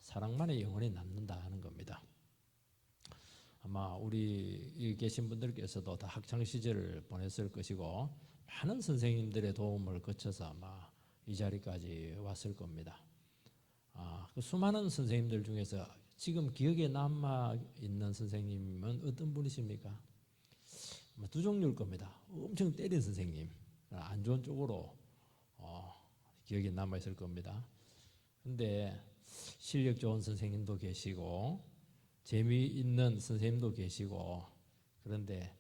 사랑만이 영원히 남는다 하는 겁니다. 아마 우리 계신 분들께서도 다 학창 시절을 보냈을 것이고 많은 선생님들의 도움을 거쳐서 아마 이 자리까지 왔을 겁니다. 그 수많은 선생님들 중에서 지금 기억에 남아 있는 선생님은 어떤 분이십니까? 두 종류일 겁니다. 엄청 때린 선생님, 안 좋은 쪽으로 기억에 남아 있을 겁니다. 근데 실력 좋은 선생님도 계시고 재미있는 선생님도 계시고, 그런데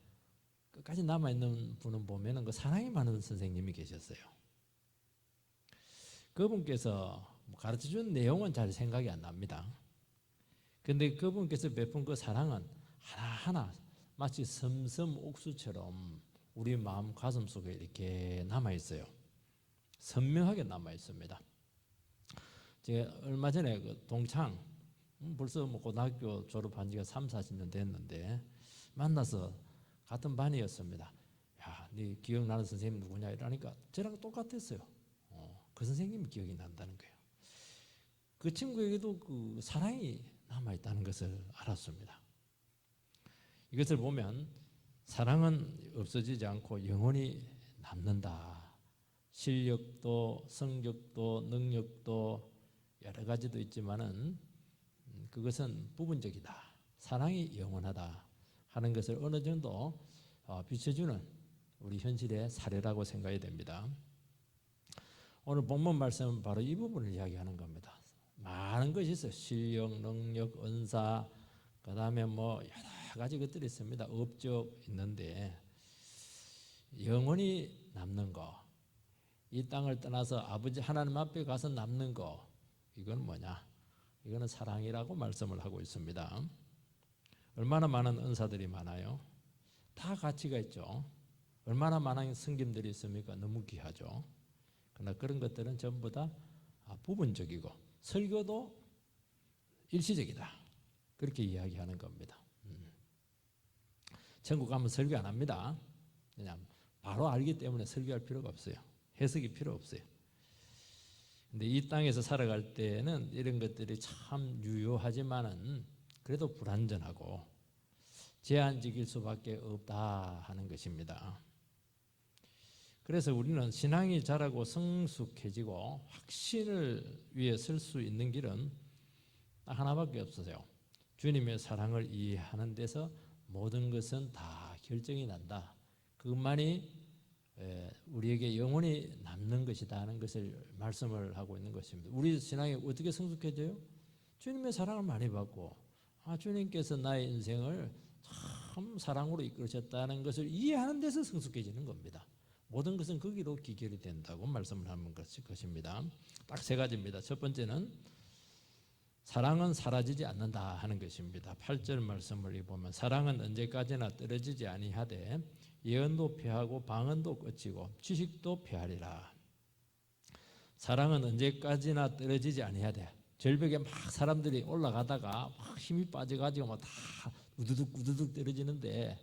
끝까지 남아있는 분은 보면은 그 사랑이 많은 선생님이 계셨어요. 그분께서 가르쳐준 내용은 잘 생각이 안 납니다. 근데 그분께서 베푼 그 사랑은 하나하나 마치 섬섬 옥수처럼 우리 마음 가슴 속에 이렇게 남아있어요. 선명하게 남아있습니다. 제가 얼마 전에 그 동창, 벌써 뭐 고등학교 졸업한 지가 3, 40년 됐는데 만나서 같은 반이었습니다. 야, 네 기억나는 선생님 누구냐 이러니까 저랑 똑같았어요. 그 선생님이 기억이 난다는 거예요. 그 친구에게도 그 사랑이 남아있다는 것을 알았습니다. 이것을 보면 사랑은 없어지지 않고 영원히 남는다. 실력도 성격도 능력도 여러 가지도 있지만은 그것은 부분적이다. 사랑이 영원하다 하는 것을 어느 정도 비춰주는 우리 현실의 사례라고 생각이 됩니다. 오늘 본문 말씀은 바로 이 부분을 이야기하는 겁니다. 많은 것이 있어요. 실력, 능력, 은사, 그 다음에 뭐 여러 가지 것들이 있습니다. 업적 있는데 영원히 남는 거, 이 땅을 떠나서 아버지 하나님 앞에 가서 남는 거, 이건 뭐냐? 이거는 사랑이라고 말씀을 하고 있습니다. 얼마나 많은 은사들이 많아요. 다 가치가 있죠. 얼마나 많은 성김들이 있습니까? 너무 귀하죠. 그러나 그런 것들은 전부 다 부분적이고 설교도 일시적이다. 그렇게 이야기하는 겁니다. 천국 가면 설교 안 합니다. 그냥 바로 알기 때문에 설교할 필요가 없어요. 해석이 필요 없어요. 근데 이 땅에서 살아갈 때는 이런 것들이 참 유효하지만은 그래도 불완전하고 제한적일 수밖에 없다 하는 것입니다. 그래서 우리는 신앙이 자라고 성숙해지고 확신을 위해 설 수 있는 길은 딱 하나밖에 없어요. 주님의 사랑을 이해하는 데서 모든 것은 다 결정이 난다. 그것만이 우리에게 영원히 남는 것이다 하는 것을 말씀을 하고 있는 것입니다. 우리 신앙이 어떻게 성숙해져요? 주님의 사랑을 많이 받고 주님께서 나의 인생을 참 사랑으로 이끌으셨다는 것을 이해하는 데서 성숙해지는 겁니다. 모든 것은 거기로 기결이 된다고 말씀을 하는 것입니다. 딱 세 가지입니다. 첫 번째는 사랑은 사라지지 않는다 하는 것입니다. 8절 말씀을 보면 사랑은 언제까지나 떨어지지 아니하되 예언도 패하고 방언도 끝이고 지식도 패하리라. 사랑은 언제까지나 떨어지지 아니하되, 절벽에 막 사람들이 올라가다가 막 힘이 빠져가지고 막 다 우두둑 떨어지는데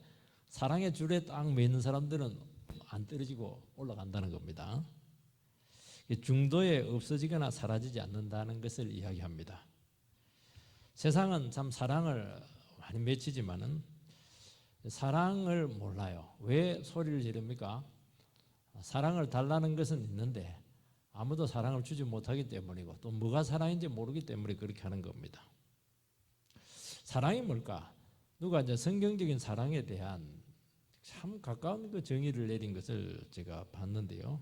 사랑의 줄에 딱 매는 사람들은 안 떨어지고 올라간다는 겁니다. 중도에 없어지거나 사라지지 않는다는 것을 이야기합니다. 세상은 참 사랑을 많이 맺히지만은 사랑을 몰라요. 왜 소리를 지릅니까? 사랑을 달라는 것은 있는데 아무도 사랑을 주지 못하기 때문이고 또 뭐가 사랑인지 모르기 때문에 그렇게 하는 겁니다. 사랑이 뭘까? 누가 이제 성경적인 사랑에 대한 참 가까운 그 정의를 내린 것을 제가 봤는데요.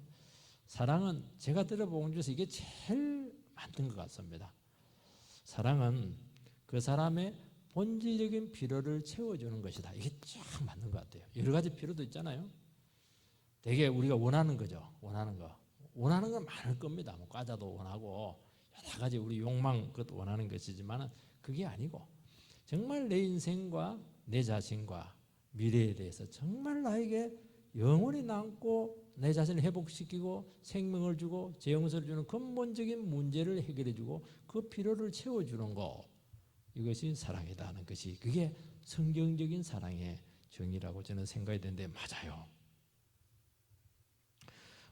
사랑은 제가 들어본 중에서 이게 제일 맞는 것 같습니다. 사랑은 그 사람의 본질적인 필요를 채워주는 것이다. 이게 참 맞는 것 같아요. 여러 가지 필요도 있잖아요. 되게 우리가 원하는 거죠. 원하는 건 많을 겁니다. 뭐 과자도 원하고 여러 가지 우리 욕망 그것도 원하는 것이지만 그게 아니고 정말 내 인생과 내 자신과 미래에 대해서 정말 나에게 영원히 남고 내 자신을 회복시키고 생명을 주고 재용서를 주는 근본적인 문제를 해결해주고 그 필요를 채워주는 거, 이것이 사랑이다 하는 것이, 그게 성경적인 사랑의 정의라고 저는 생각이 되는데 맞아요.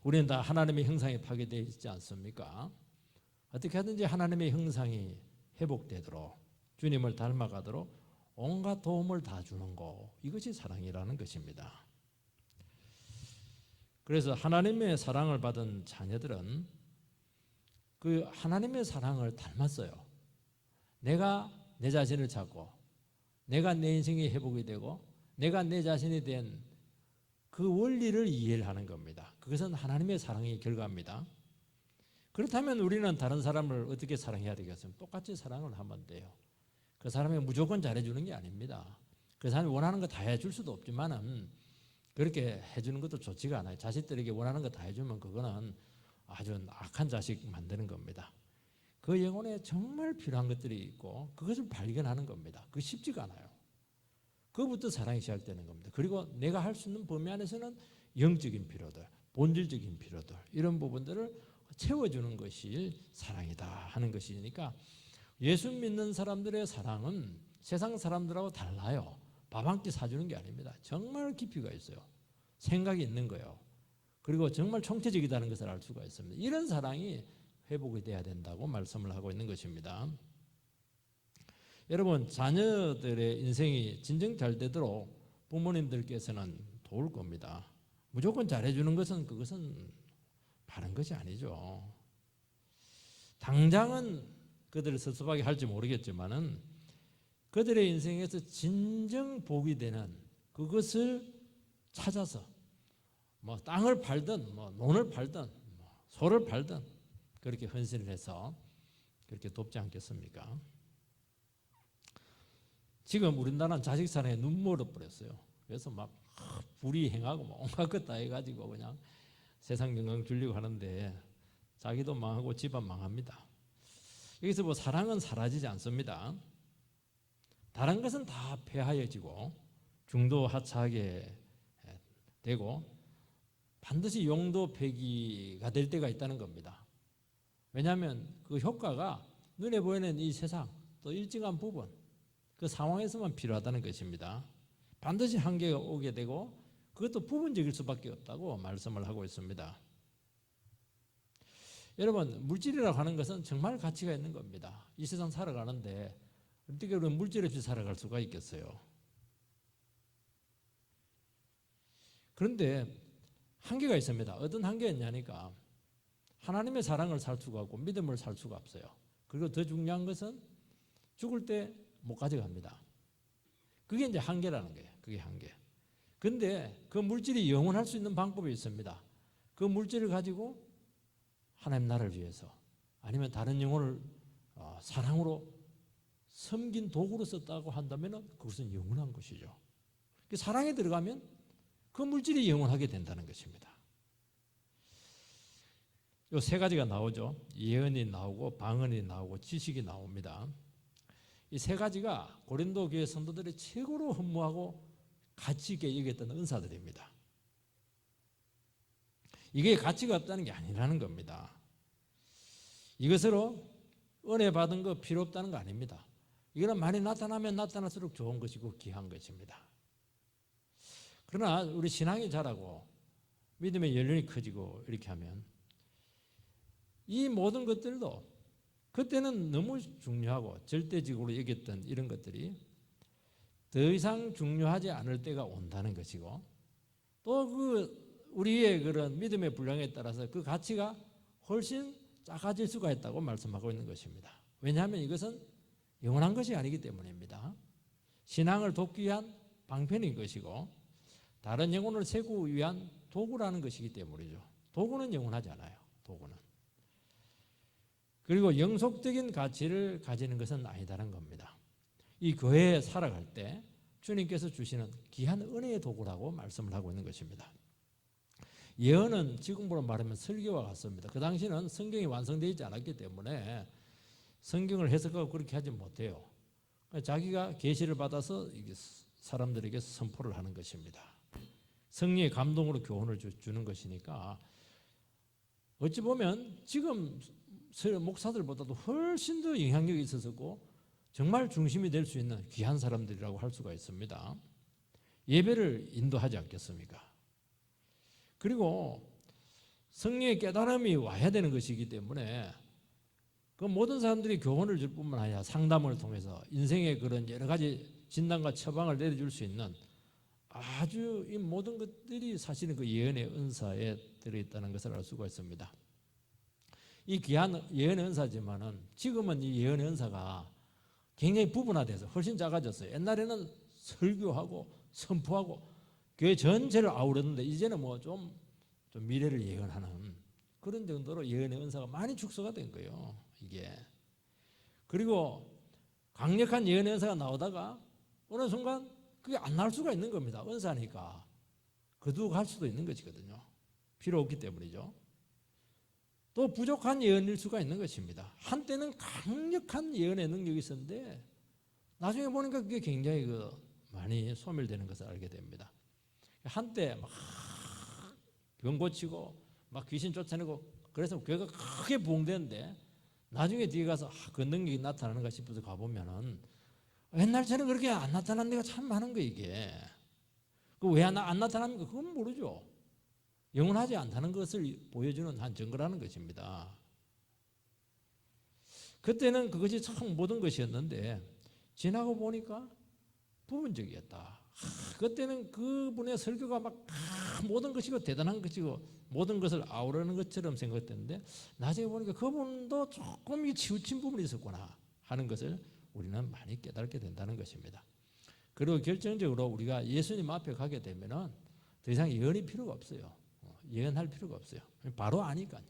우리는 다 하나님의 형상에 파괴되어 있지 않습니까? 어떻게 하든지 하나님의 형상이 회복되도록 주님을 닮아가도록 온갖 도움을 다 주는 것, 이것이 사랑이라는 것입니다. 그래서 하나님의 사랑을 받은 자녀들은 그 하나님의 사랑을 닮았어요. 내가 내 자신을 찾고 내가 내 인생이 회복이 되고 내가 내 자신이 된 그 원리를 이해를 하는 겁니다. 그것은 하나님의 사랑의 결과입니다. 그렇다면 우리는 다른 사람을 어떻게 사랑해야 되겠습니까? 똑같이 사랑을 하면 돼요. 그 사람이 무조건 잘해주는 게 아닙니다. 그 사람이 원하는 거 다 해줄 수도 없지만은 그렇게 해주는 것도 좋지가 않아요. 자식들에게 원하는 거 다 해주면 그거는 아주 악한 자식 만드는 겁니다. 그 영혼에 정말 필요한 것들이 있고 그것을 발견하는 겁니다. 그게 쉽지가 않아요. 그것부터 사랑이 시작되는 겁니다. 그리고 내가 할 수 있는 범위 안에서는 영적인 필요들, 본질적인 필요들 이런 부분들을 채워주는 것이 사랑이다 하는 것이니까 예수 믿는 사람들의 사랑은 세상 사람들하고 달라요. 밥 한 끼 사주는 게 아닙니다. 정말 깊이가 있어요. 생각이 있는 거예요. 그리고 정말 총체적이다는 것을 알 수가 있습니다. 이런 사랑이 회복이 돼야 된다고 말씀을 하고 있는 것입니다. 여러분, 자녀들의 인생이 진정 잘 되도록 부모님들께서는 도울 겁니다. 무조건 잘해주는 것은 그것은 바른 것이 아니죠. 당장은 그들을 섭섭하게 할지 모르겠지만은 그들의 인생에서 진정 복이 되는 그것을 찾아서 뭐 땅을 팔든 뭐 논을 팔든 뭐 소를 팔든 그렇게 헌신을 해서 그렇게 돕지 않겠습니까? 지금 우리나라는 자식 사랑에 눈물을 버렸어요. 그래서 막 불이행하고 뭐 온갖 것 다 해가지고 그냥 세상 영광 주려고 하는데 자기도 망하고 집안 망합니다. 여기서 뭐 사랑은 사라지지 않습니다. 다른 것은 다 폐하여지고 중도하차하게 되고 반드시 용도 폐기가 될 때가 있다는 겁니다. 왜냐하면 그 효과가 눈에 보이는 이 세상 또 일정한 부분 그 상황에서만 필요하다는 것입니다. 반드시 한계가 오게 되고 그것도 부분적일 수밖에 없다고 말씀을 하고 있습니다. 여러분, 물질이라고 하는 것은 정말 가치가 있는 겁니다. 이 세상 살아가는데 어떻게 우리는 물질 없이 살아갈 수가 있겠어요? 그런데 한계가 있습니다. 어떤 한계였냐니까 하나님의 사랑을 살 수가 없고 믿음을 살 수가 없어요. 그리고 더 중요한 것은 죽을 때 못 가져갑니다. 그게 이제 한계라는 거예요. 그게 한계. 근데 그 물질이 영원할 수 있는 방법이 있습니다. 그 물질을 가지고 하나님 나라를 위해서 아니면 다른 영혼을 사랑으로 섬긴 도구로 썼다고 한다면 그것은 영원한 것이죠. 사랑에 들어가면 그 물질이 영원하게 된다는 것입니다. 이 세 가지가 나오죠. 예언이 나오고 방언이 나오고 지식이 나옵니다. 이 세 가지가 고린도 교회 성도들이 최고로 헌무하고 가치 있게 여겼던 은사들입니다. 이게 가치가 없다는 게 아니라는 겁니다. 이것으로 은혜 받은 거 필요 없다는 거 아닙니다. 이거는 많이 나타나면 나타날수록 좋은 것이고 귀한 것입니다. 그러나 우리 신앙이 자라고 믿음의 연륜이 커지고 이렇게 하면 이 모든 것들도 그때는 너무 중요하고 절대적으로 여겼던 이런 것들이 더 이상 중요하지 않을 때가 온다는 것이고 또 그 우리의 그런 믿음의 분량에 따라서 그 가치가 훨씬 작아질 수가 있다고 말씀하고 있는 것입니다. 왜냐하면 이것은 영원한 것이 아니기 때문입니다. 신앙을 돕기 위한 방편인 것이고 다른 영혼을 세우기 위한 도구라는 것이기 때문이죠. 도구는 영원하지 않아요. 도구는. 그리고 영속적인 가치를 가지는 것은 아니다는 겁니다. 이 교회에 살아갈 때 주님께서 주시는 귀한 은혜의 도구라고 말씀을 하고 있는 것입니다. 예언은 지금으로 말하면 설교와 같습니다. 그 당시는 성경이 완성되어 있지 않았기 때문에 성경을 해석하고 그렇게 하지 못해요. 자기가 계시를 받아서 사람들에게 선포를 하는 것입니다. 성령의 감동으로 교훈을 주는 것이니까 어찌 보면 지금 목사들보다도 훨씬 더 영향력이 있었고 정말 중심이 될 수 있는 귀한 사람들이라고 할 수가 있습니다. 예배를 인도하지 않겠습니까? 그리고 성령의 깨달음이 와야 되는 것이기 때문에 그 모든 사람들이 교훈을 줄 뿐만 아니라 상담을 통해서 인생의 그런 여러 가지 진단과 처방을 내려줄 수 있는 아주 이 모든 것들이 사실은 그 예언의 은사에 들어있다는 것을 알 수가 있습니다. 이 귀한 예언의 은사지만은 지금은 이 예언의 은사가 굉장히 부분화돼서 훨씬 작아졌어요. 옛날에는 설교하고 선포하고 교회 전체를 아우르는데 이제는 뭐 좀 미래를 예언하는 그런 정도로 예언의 은사가 많이 축소가 된 거예요. 이게. 그리고 강력한 예언의 은사가 나오다가 어느 순간 그게 안 나올 수가 있는 겁니다. 은사니까 거두고 갈 수도 있는 것이거든요. 필요 없기 때문이죠. 또 부족한 예언일 수가 있는 것입니다. 한때는 강력한 예언의 능력이 있었는데 나중에 보니까 그게 굉장히 많이 소멸되는 것을 알게 됩니다. 한때 막 병 고치고 막 귀신 쫓아내고 그래서 교회가 크게 부흥되는데 나중에 뒤에 가서 그 능력이 나타나는가 싶어서 가보면은 옛날처럼 그렇게 안 나타나는 데가 참 많은 거예요. 이게 왜 안 나타납니까? 그건 모르죠. 영원하지 않다는 것을 보여주는 한 증거라는 것입니다. 그때는 그것이 참 모든 것이었는데 지나고 보니까 부분적이었다. 그때는 그분의 설교가 막 모든 것이고 대단한 것이고 모든 것을 아우르는 것처럼 생각했는데 나중에 보니까 그분도 조금 치우친 부분이 있었구나 하는 것을 우리는 많이 깨닫게 된다는 것입니다. 그리고 결정적으로 우리가 예수님 앞에 가게 되면은 더 이상 예언이 필요가 없어요. 예언할 필요가 없어요. 바로 아니까요.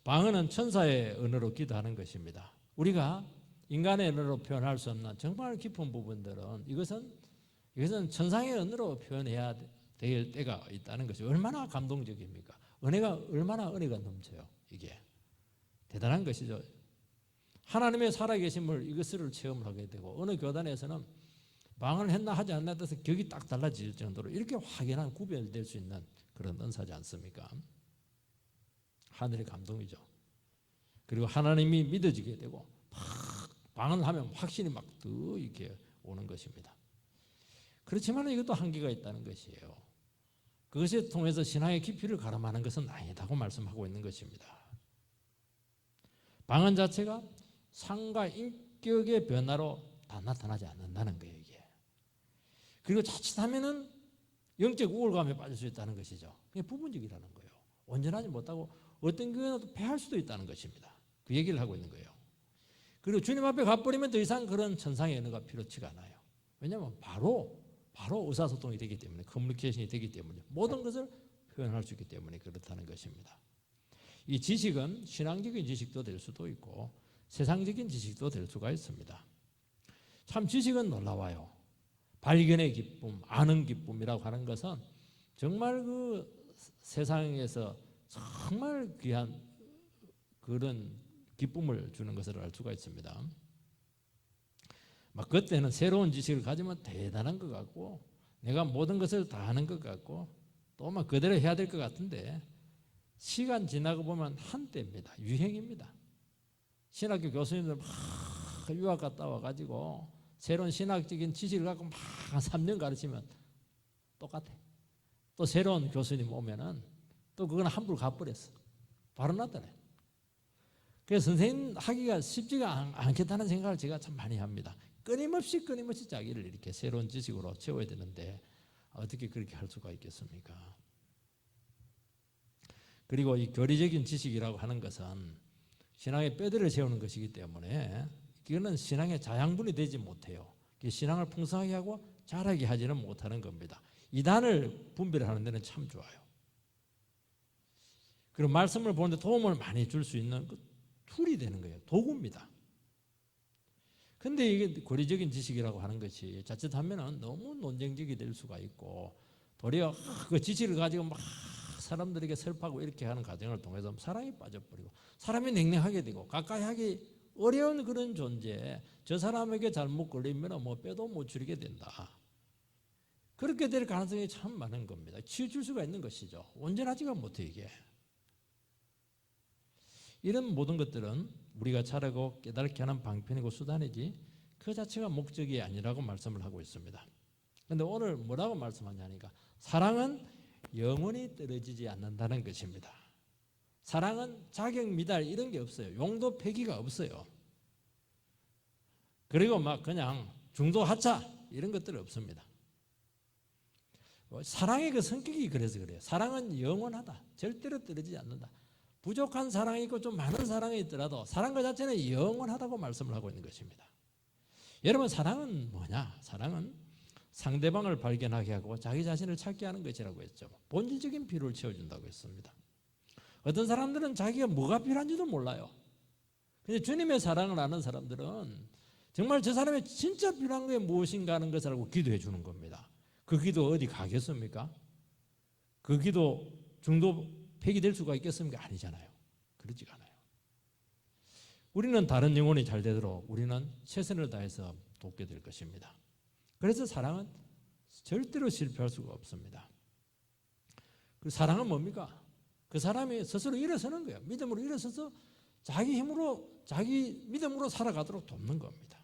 방언은 천사의 언어로 기도하는 것입니다. 우리가 인간의 언어로 표현할 수 없는 정말 깊은 부분들은 이것은 천상의 언어로 표현해야 될 때가 있다는 것이 얼마나 감동적입니까? 얼마나 은혜가 넘쳐요. 이게 대단한 것이죠. 하나님의 살아계심을 이것을 체험하게 되고 어느 교단에서는 방언을 했나 하지 않나 따라서 격이 딱 달라질 정도로 이렇게 확연한 구별될 수 있는 그런 은사지 않습니까? 하늘의 감동이죠. 그리고 하나님이 믿어지게 되고 방언을 하면 확신이 막 더 이렇게 오는 것입니다. 그렇지만 이것도 한계가 있다는 것이에요. 그것을 통해서 신앙의 깊이를 가름하는 것은 아니다고 말씀하고 있는 것입니다. 방언 자체가 상과 인격의 변화로 다 나타나지 않는다는 거예요. 이게. 그리고 자칫하면은 영적 우월감에 빠질 수 있다는 것이죠. 그게 부분적이라는 거예요. 온전하지 못하고 어떤 경우에는 패할 수도 있다는 것입니다. 그 얘기를 하고 있는 거예요. 그리고 주님 앞에 가버리면 더 이상 그런 천상의 언어가 필요치가 않아요. 왜냐하면 바로 의사소통이 되기 때문에 커뮤니케이션이 되기 때문에 모든 것을 표현할 수 있기 때문에 그렇다는 것입니다. 이 지식은 신앙적인 지식도 될 수도 있고 세상적인 지식도 될 수가 있습니다. 참 지식은 놀라워요. 발견의 기쁨, 아는 기쁨이라고 하는 것은 정말 그 세상에서 정말 귀한 그런 기쁨을 주는 것을 알 수가 있습니다. 막 그때는 새로운 지식을 가지면 대단한 것 같고 내가 모든 것을 다 아는 것 같고 또 막 그대로 해야 될 것 같은데 시간 지나고 보면 한때입니다. 유행입니다. 신학교 교수님들 막 유학 갔다 와가지고 새로운 신학적인 지식을 갖고 막 한 3년 가르치면 똑같아. 또 새로운 교수님 오면은 또 그건 함부로 가버렸어. 바로 나타나요. 그래서 선생님 하기가 쉽지가 않겠다는 생각을 제가 참 많이 합니다. 끊임없이 자기를 이렇게 새로운 지식으로 채워야 되는데 어떻게 그렇게 할 수가 있겠습니까? 그리고 이 교리적인 지식이라고 하는 것은 신앙의 뼈대를 세우는 것이기 때문에 이거는 신앙의 자양분이 되지 못해요. 신앙을 풍성하게 하고 자라게 하지는 못하는 겁니다. 이단을 분별하는 데는 참 좋아요. 그리고 말씀을 보는데 도움을 많이 줄 수 있는 그 툴이 되는 거예요. 도구입니다. 근데 이게 고리적인 지식이라고 하는 것이 자칫하면 너무 논쟁적이 될 수가 있고 도리어 그 지식을 가지고 막 사람들에게 설파하고 이렇게 하는 과정을 통해서 사랑이 빠져버리고 사람이 냉랭하게 되고 가까이 하기 어려운 그런 존재, 저 사람에게 잘못 걸리면 뭐 뼈도 못 추리게 된다. 그렇게 될 가능성이 참 많은 겁니다. 치우칠 수가 있는 것이죠. 온전하지가 못해 이게. 이런 모든 것들은 우리가 자라고 깨닫게 하는 방편이고 수단이지 그 자체가 목적이 아니라고 말씀을 하고 있습니다. 그런데 오늘 뭐라고 말씀하냐니까 사랑은 영원히 떨어지지 않는다는 것입니다. 사랑은 자격 미달 이런 게 없어요. 용도 폐기가 없어요. 그리고 막 그냥 중도 하차 이런 것들은 없습니다. 사랑의 그 성격이 그래서 그래요. 사랑은 영원하다. 절대로 떨어지지 않는다. 부족한 사랑이 있고 좀 많은 사랑이 있더라도 사랑 그 자체는 영원하다고 말씀을 하고 있는 것입니다. 여러분, 사랑은 뭐냐? 사랑은 상대방을 발견하게 하고 자기 자신을 찾게 하는 것이라고 했죠. 본질적인 필요를 채워준다고 했습니다. 어떤 사람들은 자기가 뭐가 필요한지도 몰라요. 근데 주님의 사랑을 아는 사람들은 정말 저 사람이 진짜 필요한 게 무엇인가 하는 것을 알고 기도해 주는 겁니다. 그 기도 어디 가겠습니까? 그 기도 중도 폐기될 수가 있겠습니까? 아니잖아요. 그렇지가 않아요. 우리는 다른 영혼이 잘 되도록 우리는 최선을 다해서 돕게 될 것입니다. 그래서 사랑은 절대로 실패할 수가 없습니다. 그 사랑은 뭡니까? 그 사람이 스스로 일어서는 거예요. 믿음으로 일어서서 자기 힘으로 자기 믿음으로 살아가도록 돕는 겁니다.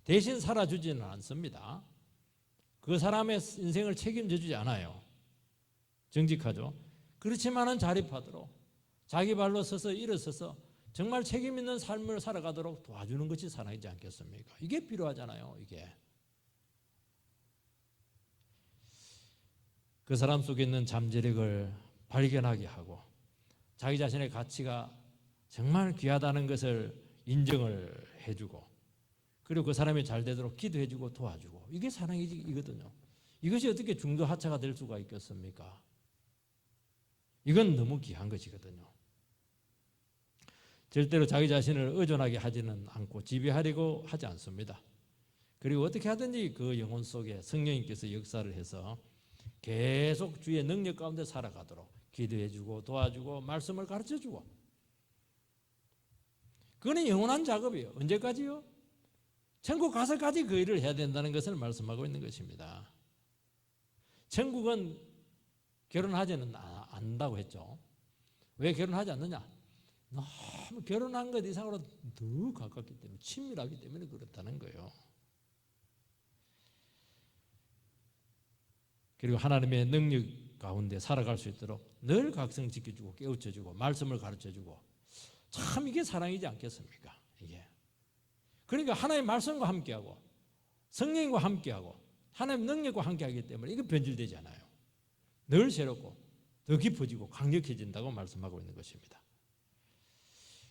대신 살아주지는 않습니다. 그 사람의 인생을 책임져 주지 않아요. 정직하죠. 그렇지만은 자립하도록 자기 발로 서서 일어서서 정말 책임 있는 삶을 살아가도록 도와주는 것이 사랑이지 않겠습니까? 이게 필요하잖아요. 이게 그 사람 속에 있는 잠재력을 발견하게 하고 자기 자신의 가치가 정말 귀하다는 것을 인정을 해주고 그리고 그 사람이 잘 되도록 기도해주고 도와주고 이게 사랑이거든요. 이것이 어떻게 중도 하차가 될 수가 있겠습니까? 이건 너무 귀한 것이거든요. 절대로 자기 자신을 의존하게 하지는 않고 지배하려고 하지 않습니다. 그리고 어떻게 하든지 그 영혼 속에 성령님께서 역사를 해서 계속 주의 능력 가운데 살아가도록 기도해주고 도와주고 말씀을 가르쳐주고 그건 영원한 작업이에요. 언제까지요? 천국 가서까지 그 일을 해야 된다는 것을 말씀하고 있는 것입니다. 천국은 결혼하지는 않는다고 했죠. 왜 결혼하지 않느냐? 너무 결혼한 것 이상으로 더 가깝기 때문에 친밀하기 때문에 그렇다는 거예요. 그리고 하나님의 능력 가운데 살아갈 수 있도록 늘 각성시켜주고 깨우쳐주고 말씀을 가르쳐주고 참 이게 사랑이지 않겠습니까? 이게 그러니까 하나님의 말씀과 함께하고 성령과 함께하고 하나님의 능력과 함께하기 때문에 이거 변질되지 않아요. 늘 새롭고 더 깊어지고 강력해진다고 말씀하고 있는 것입니다.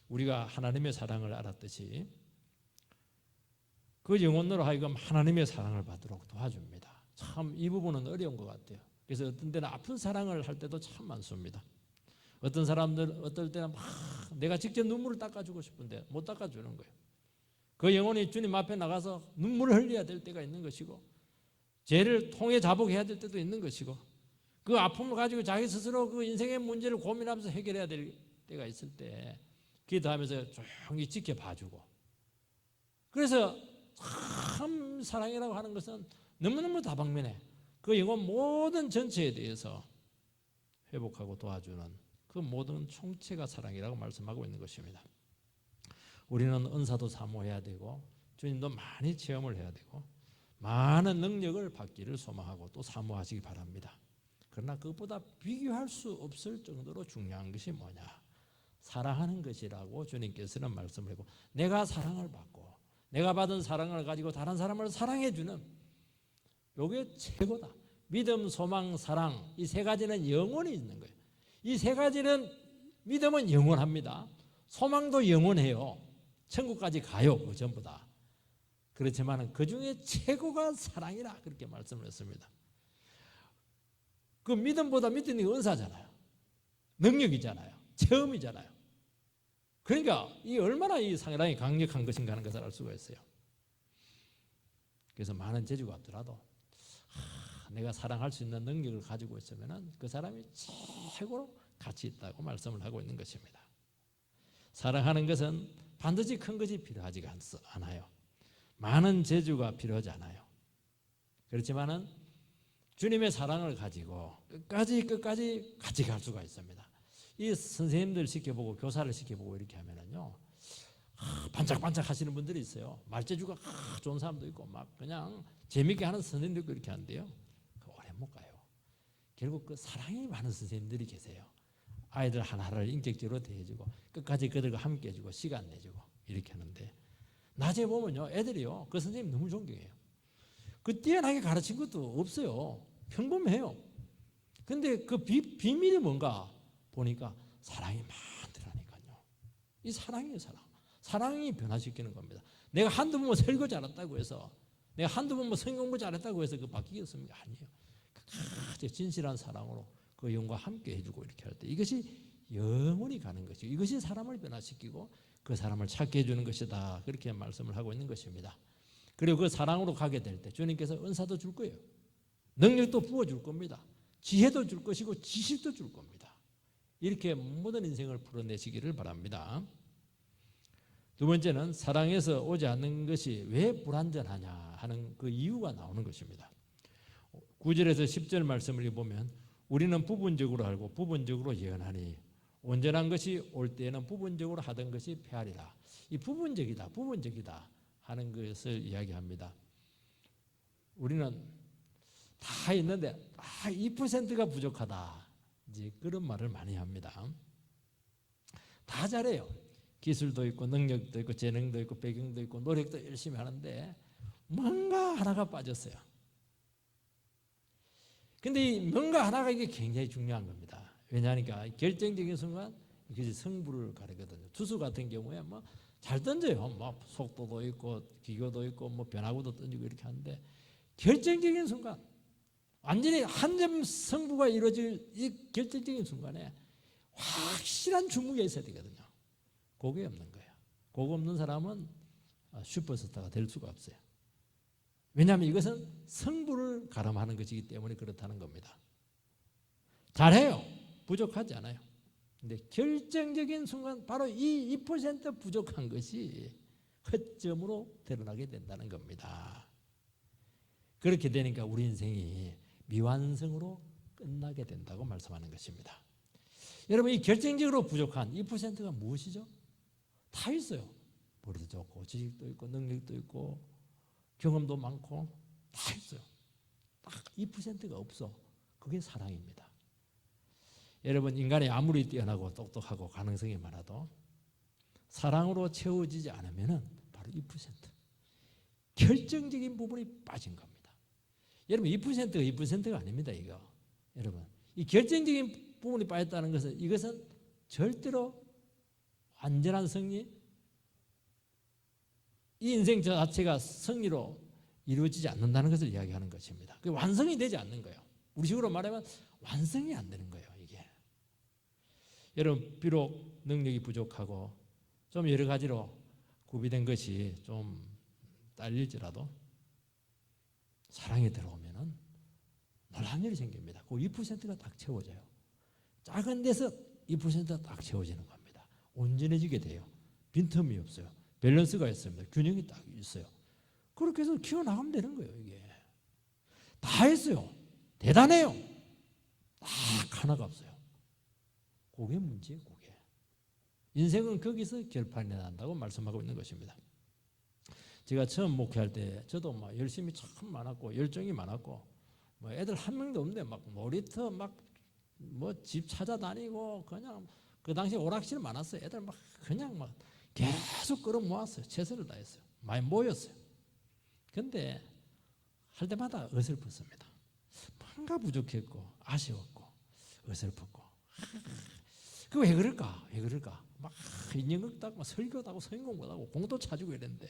우리가 하나님의 사랑을 알았듯이 그 영혼으로 하여금 하나님의 사랑을 받도록 도와줍니다. 참 이 부분은 어려운 것 같아요. 그래서 어떤 때는 아픈 사랑을 할 때도 참 많습니다. 어떤 사람들 어떨 때는 막 내가 직접 눈물을 닦아주고 싶은데 못 닦아주는 거예요. 그 영혼이 주님 앞에 나가서 눈물을 흘려야 될 때가 있는 것이고 죄를 통해 자복해야 될 때도 있는 것이고 그 아픔을 가지고 자기 스스로 그 인생의 문제를 고민하면서 해결해야 될 때가 있을 때 기도하면서 조용히 지켜봐주고 그래서 참 사랑이라고 하는 것은 너무너무 다방면에 그 영혼 모든 전체에 대해서 회복하고 도와주는 그 모든 총체가 사랑이라고 말씀하고 있는 것입니다. 우리는 은사도 사모해야 되고 주님도 많이 체험을 해야 되고 많은 능력을 받기를 소망하고 또 사모하시기 바랍니다. 그러나 그것보다 비교할 수 없을 정도로 중요한 것이 뭐냐? 사랑하는 것이라고 주님께서는 말씀을 하고 내가 사랑을 받고 내가 받은 사랑을 가지고 다른 사람을 사랑해 주는 이게 최고다. 믿음, 소망, 사랑 이 세 가지는 영원히 있는 거예요. 이 세 가지는 믿음은 영원합니다. 소망도 영원해요. 천국까지 가요. 그 전부 다. 그렇지만 그 중에 최고가 사랑이라 그렇게 말씀을 했습니다. 그 믿음보다 밑에 있는 은사잖아요. 능력이잖아요. 체험이잖아요. 그러니까 이 얼마나 이 사랑이 강력한 것인가 하는 것을 알 수가 있어요. 그래서 많은 재주가 없더라도 내가 사랑할 수 있는 능력을 가지고 있으면 그 사람이 최고로 가치 있다고 말씀을 하고 있는 것입니다. 사랑하는 것은 반드시 큰 것이 필요하지 않아요. 많은 재주가 필요하지 않아요. 그렇지만은 주님의 사랑을 가지고 끝까지 같이 갈 수가 있습니다. 이 선생님들 시켜보고 교사를 시켜보고 이렇게 하면은요, 반짝반짝 하시는 분들이 있어요. 말재주가 좋은 사람도 있고 막 그냥 재밌게 하는 선생님들도 이렇게 하는데요. 오래 못 가요. 결국 그 사랑이 많은 선생님들이 계세요. 아이들 하나하나를 인격적으로 대해주고 끝까지 그들과 함께 해주고 시간 내주고 이렇게 하는데 낮에 보면요 애들이요 그 선생님 너무 존경해요. 그 뛰어나게 가르친 것도 없어요. 평범해요. 근데 그 비밀이 뭔가 보니까 사랑이 많더라니까요. 이 사랑이에요. 사랑이 변화시키는 겁니다. 내가 한두 번 설교 잘했다고 해서 내가 한두 번 성경 공부 잘했다고 해서 그 바뀌겠습니까? 아니에요. 아주 진실한 사랑으로 그 영과 함께 해주고 이렇게 할 때 이것이 영원히 가는 것이죠. 이것이 사람을 변화시키고 그 사람을 찾게 해주는 것이다. 그렇게 말씀을 하고 있는 것입니다. 그리고 그 사랑으로 가게 될 때 주님께서 은사도 줄 거예요. 능력도 부어줄 겁니다. 지혜도 줄 것이고 지식도 줄 겁니다. 이렇게 모든 인생을 풀어내시기를 바랍니다. 두 번째는 사랑에서 오지 않는 것이 왜 불완전하냐 하는 그 이유가 나오는 것입니다. 9절에서 10절 말씀을 보면 우리는 부분적으로 알고 부분적으로 예언하니 온전한 것이 올 때에는 부분적으로 하던 것이 패하리라. 이 부분적이다 하는 것을 이야기합니다. 우리는 다 있는데 2%가 부족하다. 이제 그런 말을 많이 합니다. 다 잘해요. 기술도 있고 능력도 있고 재능도 있고 배경도 있고 노력도 열심히 하는데 뭔가 하나가 빠졌어요. 근데 이 뭔가 하나가 이게 굉장히 중요한 겁니다. 왜냐하니까 결정적인 순간 이것이 승부를 가리거든요. 투수 같은 경우에 뭐 잘 던져요. 뭐 속도도 있고 기교도 있고 뭐 변화구도 던지고 이렇게 하는데 결정적인 순간 완전히 한 점 승부가 이루어질 이 결정적인 순간에 확실한 주목이 있어야 되거든요. 그게 없는 거예요. 그거 없는 사람은 슈퍼스타가 될 수가 없어요. 왜냐하면 이것은 승부를 가름하는 것이기 때문에 그렇다는 겁니다. 잘해요. 부족하지 않아요. 근데 결정적인 순간 바로 이 2% 부족한 것이 허점으로 드러나게 된다는 겁니다. 그렇게 되니까 우리 인생이 미완성으로 끝나게 된다고 말씀하는 것입니다. 여러분 이 결정적으로 부족한 2%가 무엇이죠? 다 있어요. 머리도 좋고 지식도 있고 능력도 있고 경험도 많고 다 있어요. 딱 2%가 없어. 그게 사랑입니다. 여러분 인간이 아무리 뛰어나고 똑똑하고 가능성이 많아도 사랑으로 채워지지 않으면 바로 2% 결정적인 부분이 빠진 겁니다. 여러분 2%가 2%가 아닙니다. 이거 여러분 이 결정적인 부분이 빠졌다는 것은 이것은 절대로 완전한 승리 이 인생 자체가 승리로 이루어지지 않는다는 것을 이야기하는 것입니다. 그 완성이 되지 않는 거예요. 우리식으로 말하면 완성이 안 되는 거예요. 이게 여러분 비록 능력이 부족하고 좀 여러 가지로 구비된 것이 좀 딸릴지라도 사랑이 들어오면은 놀라운 일이 생깁니다. 그 2%가 딱 채워져요. 작은 데서 2%가 딱 채워지는 겁니다. 온전해지게 돼요. 빈틈이 없어요. 밸런스가 있습니다. 균형이 딱 있어요. 그렇게 해서 키워나가면 되는 거예요. 이게 다 했어요. 대단해요. 딱 하나가 없어요. 그게 문제예요. 그게 인생은 거기서 결판이 난다고 말씀하고 있는 것입니다. 제가 처음 목회할 때 저도 막 열심히 참 많았고 열정이 많았고 뭐 애들 한 명도 없는데 막 놀이터 막 뭐 집 찾아다니고 그냥 그 당시에 오락실 많았어요. 애들 막 그냥 막 계속 끌어모았어요. 최선을 다했어요. 많이 모였어요. 근데 할 때마다 어설펐습니다. 뭔가 부족했고 아쉬웠고 어설펐고 그 왜 그럴까? 왜 그럴까? 막 인연극도 하고 설교도 하고 성경 공부도 하고 공도 찾고 이랬는데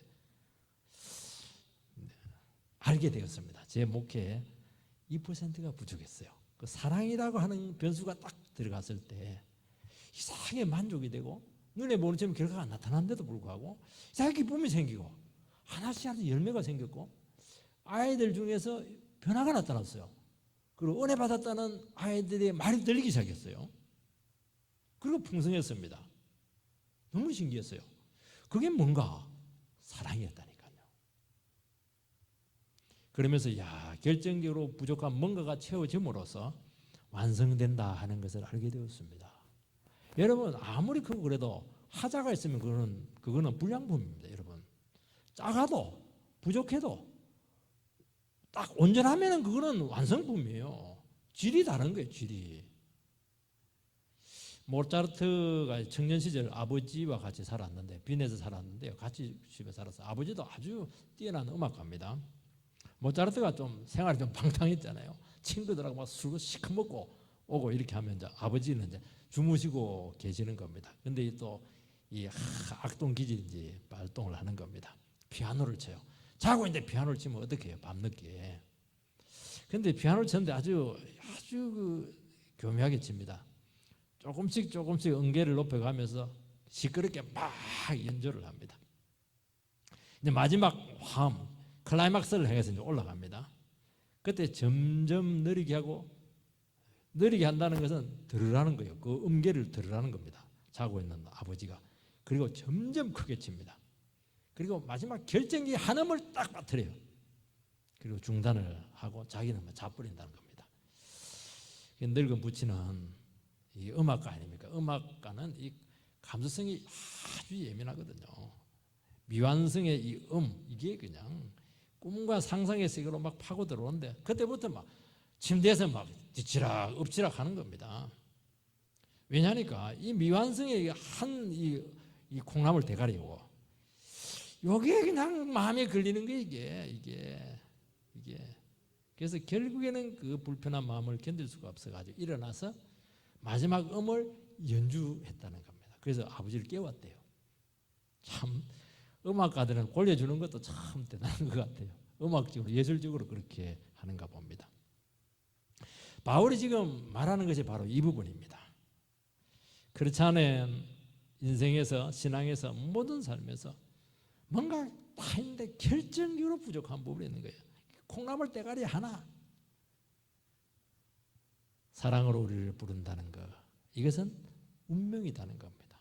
알게 되었습니다. 제 목회에 2%가 부족했어요. 그 사랑이라고 하는 변수가 딱 들어갔을 때 이상하게 만족이 되고 눈에 보는 처럼 결과가 나타나는데도 불구하고 이상하게 기쁨이 생기고 하나씩 열매가 생겼고 아이들 중에서 변화가 나타났어요. 그리고 은혜 받았다는 아이들의 말이 들리기 시작했어요. 그리고 풍성했습니다. 너무 신기했어요. 그게 뭔가 사랑이었다니까요. 그러면서 결정적으로 부족한 뭔가가 채워짐으로써 완성된다 하는 것을 알게 되었습니다. 여러분 아무리 크고 그래도 하자가 있으면 그거는 불량품입니다. 여러분 작아도 부족해도 딱 온전하면 그거는 완성품이에요. 질이 다른 거예요. 질이. 모차르트가 청년 시절 아버지와 같이 살았는데 빈에서 살았는데요. 같이 집에 살았어요. 아버지도 아주 뛰어난 음악가입니다. 모차르트가 좀 생활이 좀 방탕했잖아요. 친구들하고 막 술 시커먹고 오고 이렇게 하면 이제 아버지는 이제 주무시고 계시는 겁니다. 근데 또 이 악동 기질인지 발동을 하는 겁니다. 피아노를 쳐요. 자고 있는데 피아노를 치면 어떻게 해요? 밤늦게. 근데 피아노를 쳤는데 아주 교묘하게 칩니다. 조금씩 음계를 높여가면서 시끄럽게 막 연주를 합니다. 이제 마지막 화음, 클라이막스를 향해서 이제 올라갑니다. 그때 점점 느리게 하고, 느리게 한다는 것은 들으라는 거예요. 그 음계를 들으라는 겁니다. 자고 있는 아버지가. 그리고 점점 크게 칩니다. 그리고 마지막 결정기 한 음을 딱 빠뜨려요. 그리고 중단을 하고 자기는 자버린다는 겁니다. 늙은 부친은 이 음악가 아닙니까? 음악가는 이 감수성이 아주 예민하거든요. 미완성의 이 이게 그냥 꿈과 상상의 세계로 막 파고 들어오는데 그때부터 막 침대에서 막 뒤치락 엎치락 하는 겁니다. 왜냐하니까 이 미완성의 이 콩나물 대가리고 요게 그냥 마음에 걸리는 게 이게 그래서 결국에는 그 불편한 마음을 견딜 수가 없어가지고 일어나서 마지막 음을 연주했다는 겁니다. 그래서 아버지를 깨웠대요. 참 음악가들은 골려주는 것도 참 대단한 것 같아요. 음악적으로 예술적으로 그렇게 하는가 봅니다. 바울이 지금 말하는 것이 바로 이 부분입니다. 그렇지 않으면 인생에서 신앙에서 모든 삶에서 뭔가 다 있는데 결정적으로 부족한 부분이 있는 거예요. 콩나물 대가리 하나. 사랑으로 우리를 부른다는 것, 이것은 운명이라는 겁니다.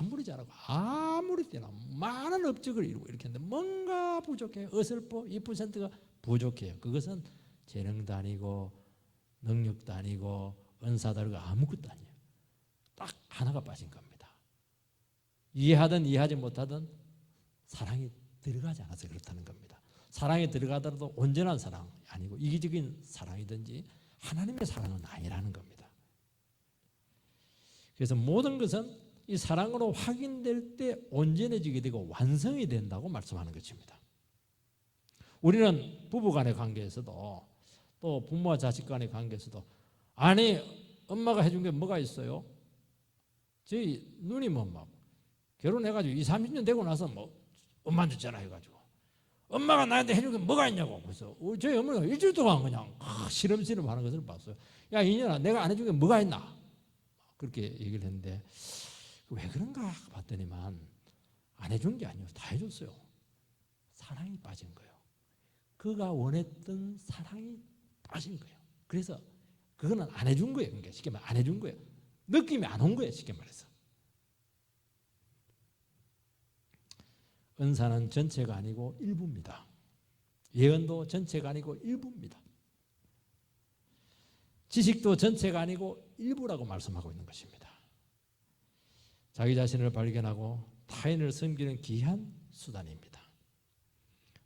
아무리 잘하고 아무리 뛰어나 많은 업적을 이루고 이렇게 했는데 뭔가 부족해요. 어설퍼 2%가 부족해요. 그것은 재능도 아니고 능력도 아니고 은사도 아니고 아무것도 아니에요. 딱 하나가 빠진 겁니다. 이해하든 이해하지 못하든 사랑이 들어가지 않아서 그렇다는 겁니다. 사랑이 들어가더라도 온전한 사랑이 아니고 이기적인 사랑이든지 하나님의 사랑은 아니라는 겁니다. 그래서 모든 것은 이 사랑으로 확인될 때 온전해지게 되고 완성이 된다고 말씀하는 것입니다. 우리는 부부간의 관계에서도 또 부모와 자식 간의 관계에서도 아니 엄마가 해준 게 뭐가 있어요? 저희 누님은 막 결혼해가지고 20, 30년 되고 나서 뭐 엄마한테 전화해가지고 엄마가 나한테 해준 게 뭐가 있냐고. 그래서 저희 어머니가 일주일 동안 그냥 시름시름 하는 것을 봤어요. 야 이년아 내가 안 해준 게 뭐가 있나? 그렇게 얘기를 했는데 왜 그런가 봤더니만 안 해준 게 아니에요. 다 해줬어요. 사랑이 빠진 거예요. 그가 원했던 사랑이 빠진 거예요. 그래서 그거는 안 해준 거예요. 그러니까 쉽게 말해 안 해준 거예요. 느낌이 안 온 거예요. 쉽게 말해서. 은사는 전체가 아니고 일부입니다. 예언도 전체가 아니고 일부입니다. 지식도 전체가 아니고 일부라고 말씀하고 있는 것입니다. 자기 자신을 발견하고 타인을 섬기는 귀한 수단입니다.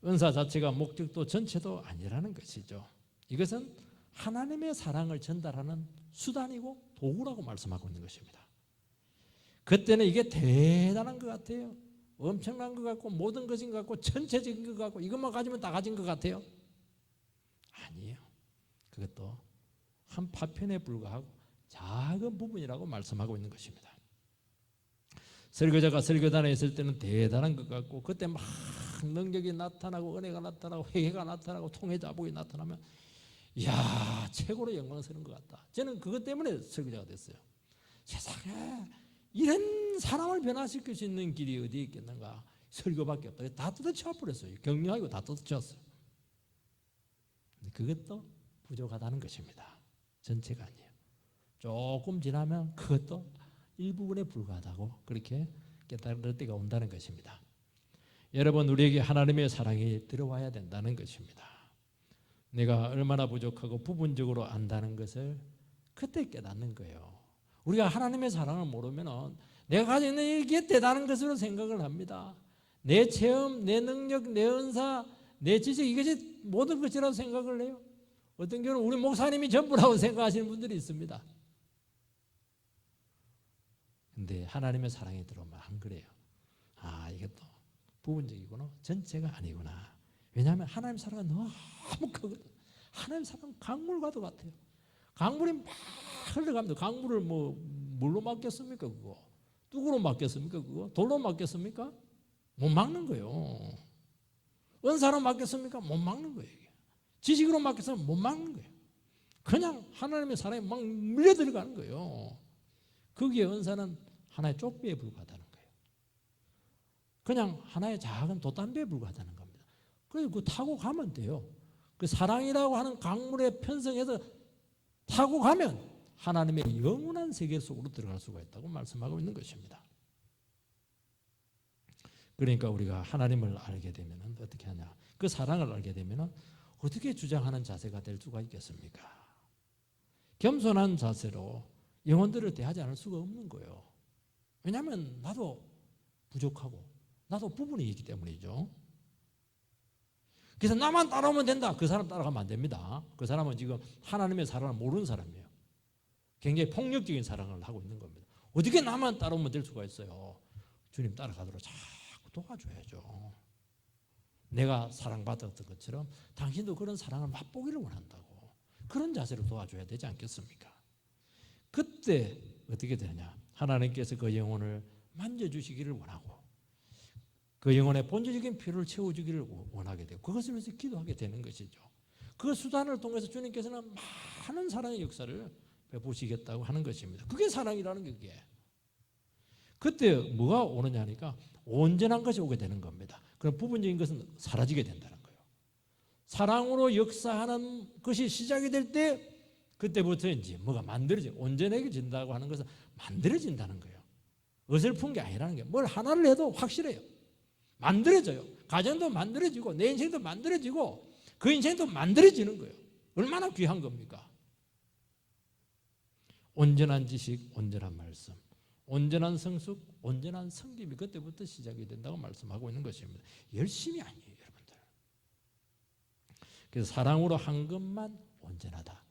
은사 자체가 목적도 전체도 아니라는 것이죠. 이것은 하나님의 사랑을 전달하는 수단이고 도구라고 말씀하고 있는 것입니다. 그때는 이게 대단한 것 같아요. 엄청난 것 같고 모든 것인 것 같고 전체적인 것 같고 이것만 가지면 다 가진 것 같아요. 아니에요. 그것도 한 파편에 불과하고 작은 부분이라고 말씀하고 있는 것입니다. 설교자가 설교단에 있을 때는 대단한 것 같고 그때 막 능력이 나타나고 은혜가 나타나고 회개가 나타나고 통해 자복이 나타나면 이야 최고로 영광스러운 것 같다. 저는 그것 때문에 설교자가 됐어요. 세상에 이런 사람을 변화시킬 수 있는 길이 어디에 있겠는가. 설교밖에 없다. 다 뜯어쳐 버렸어요. 격려하고 다 뜯어쳤어요. 그것도 부족하다는 것입니다. 전체가 아니에요. 조금 지나면 그것도 일부분에 불과하다고 그렇게 깨달을 때가 온다는 것입니다. 여러분 우리에게 하나님의 사랑이 들어와야 된다는 것입니다. 내가 얼마나 부족하고 부분적으로 안다는 것을 그때 깨닫는 거예요. 우리가 하나님의 사랑을 모르면 내가 가지고 있는 이게 대단한 것으로 생각을 합니다. 내 체험, 내 능력, 내 은사, 내 지식 이것이 모든 것이라고 생각을 해요. 어떤 경우는 우리 목사님이 전부라고 생각하시는 분들이 있습니다. 근데 하나님의 사랑이 들어오면 안 그래요. 아, 이게 또 부분적이구나. 전체가 아니구나. 왜냐하면 하나님 사랑은 너무 크거든. 하나님 사랑은 강물과도 같아요. 강물이 막 흘러갑니다. 강물을 뭘로 막겠습니까? 그거 뚝으로 막겠습니까? 그거 돌로 막겠습니까? 못 막는 거예요. 은사로 막겠습니까? 못 막는 거예요. 지식으로 막겠으면 못 막는 거예요. 그냥 하나님의 사랑이 막 밀려 들어가는 거예요. 거기에 은사는 하나의 쪽비에 불과하다는 거예요. 그냥 하나의 작은 돛담배에 불과하다는 겁니다. 그래서 그 타고 가면 돼요. 그 사랑이라고 하는 강물에 편성해서 타고 가면 하나님의 영원한 세계 속으로 들어갈 수가 있다고 말씀하고 있는 것입니다. 그러니까 우리가 하나님을 알게 되면 어떻게 하냐? 그 사랑을 알게 되면 어떻게 주장하는 자세가 될 수가 있겠습니까? 겸손한 자세로 영혼들을 대하지 않을 수가 없는 거예요. 왜냐하면 나도 부족하고 나도 부분이 있기 때문이죠. 그래서 나만 따라오면 된다. 그 사람 따라가면 안 됩니다. 그 사람은 지금 하나님의 사랑을 모르는 사람이에요. 굉장히 폭력적인 사랑을 하고 있는 겁니다. 어떻게 나만 따라오면 될 수가 있어요? 주님 따라가도록 자꾸 도와줘야죠. 내가 사랑받았던 것처럼 당신도 그런 사랑을 맛보기를 원한다고. 그런 자세로 도와줘야 되지 않겠습니까? 그때 어떻게 되냐? 하나님께서 그 영혼을 만져주시기를 원하고 그 영혼의 본질적인 필요를 채워주기를 원하게 되고 그것을 위해서 기도하게 되는 것이죠. 그 수단을 통해서 주님께서는 많은 사랑의 역사를 베푸시겠다고 하는 것입니다. 그게 사랑이라는 게 그게. 그때 뭐가 오느냐 하니까 온전한 것이 오게 되는 겁니다. 그럼 부분적인 것은 사라지게 된다는 거예요. 사랑으로 역사하는 것이 시작이 될 때 그때부터 이제 뭐가 온전해진다고 하는 것은 만들어진다는 거예요. 어설픈 게 아니라는 게 뭘 하나를 해도 확실해요. 만들어져요. 가정도 만들어지고 내 인생도 만들어지고 그 인생도 만들어지는 거예요. 얼마나 귀한 겁니까? 온전한 지식, 온전한 말씀, 온전한 성숙, 온전한 성김이 그때부터 시작이 된다고 말씀하고 있는 것입니다. 열심히 아니에요, 여러분들. 그래서 사랑으로 한 것만 온전하다.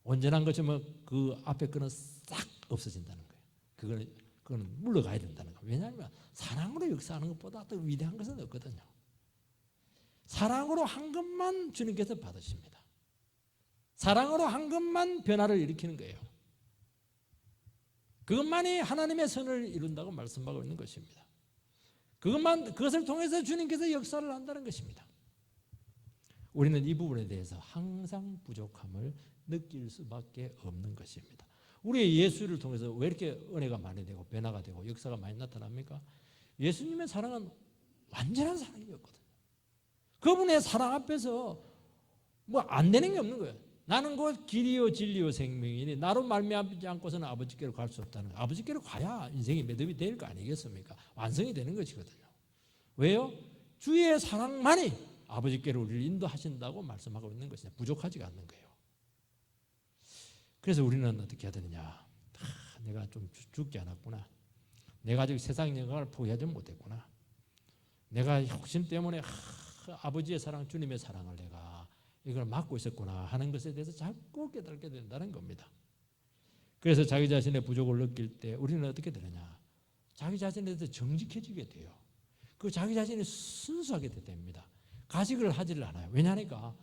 온전한 것이면 그 앞에 거는 싹 없어진다는 거예요. 그거는 물러가야 된다는 거예요. 왜냐하면 사랑으로 역사하는 것보다 더 위대한 것은 없거든요. 사랑으로 한 것만 주님께서 받으십니다. 사랑으로 한 것만 변화를 일으키는 거예요. 그것만이 하나님의 선을 이룬다고 말씀하고 있는 것입니다. 그것을 통해서 주님께서 역사를 한다는 것입니다. 우리는 이 부분에 대해서 항상 부족함을 느낄 수밖에 없는 것입니다. 우리의 예수를 통해서 왜 이렇게 은혜가 많이 되고 변화가 되고 역사가 많이 나타납니까? 예수님의 사랑은 완전한 사랑이었거든요. 그분의 사랑 앞에서 뭐 안 되는 게 없는 거예요. 나는 곧 길이요 진리요 생명이니 나로 말미암지 않고서는 아버지께로 갈 수 없다는 거예요. 아버지께로 가야 인생이 매듭이 될 거 아니겠습니까? 완성이 되는 것이거든요. 왜요? 주의 사랑만이 아버지께로 우리를 인도하신다고 말씀하고 있는 것이냐. 부족하지가 않는 거예요. 그래서 우리는 어떻게 해야 되느냐. 내가 좀 죽지 않았구나. 내가 아직 세상 영광을 포기하지 못했구나. 내가 욕심 때문에 아버지의 사랑, 주님의 사랑을 내가 이걸 막고 있었구나 하는 것에 대해서 자꾸 깨닫게 된다는 겁니다. 그래서 자기 자신의 부족을 느낄 때 우리는 어떻게 되느냐. 자기 자신에 대해서 정직해지게 돼요. 그 자기 자신이 순수하게 됩니다. 가식을 하지를 않아요. 왜냐하니까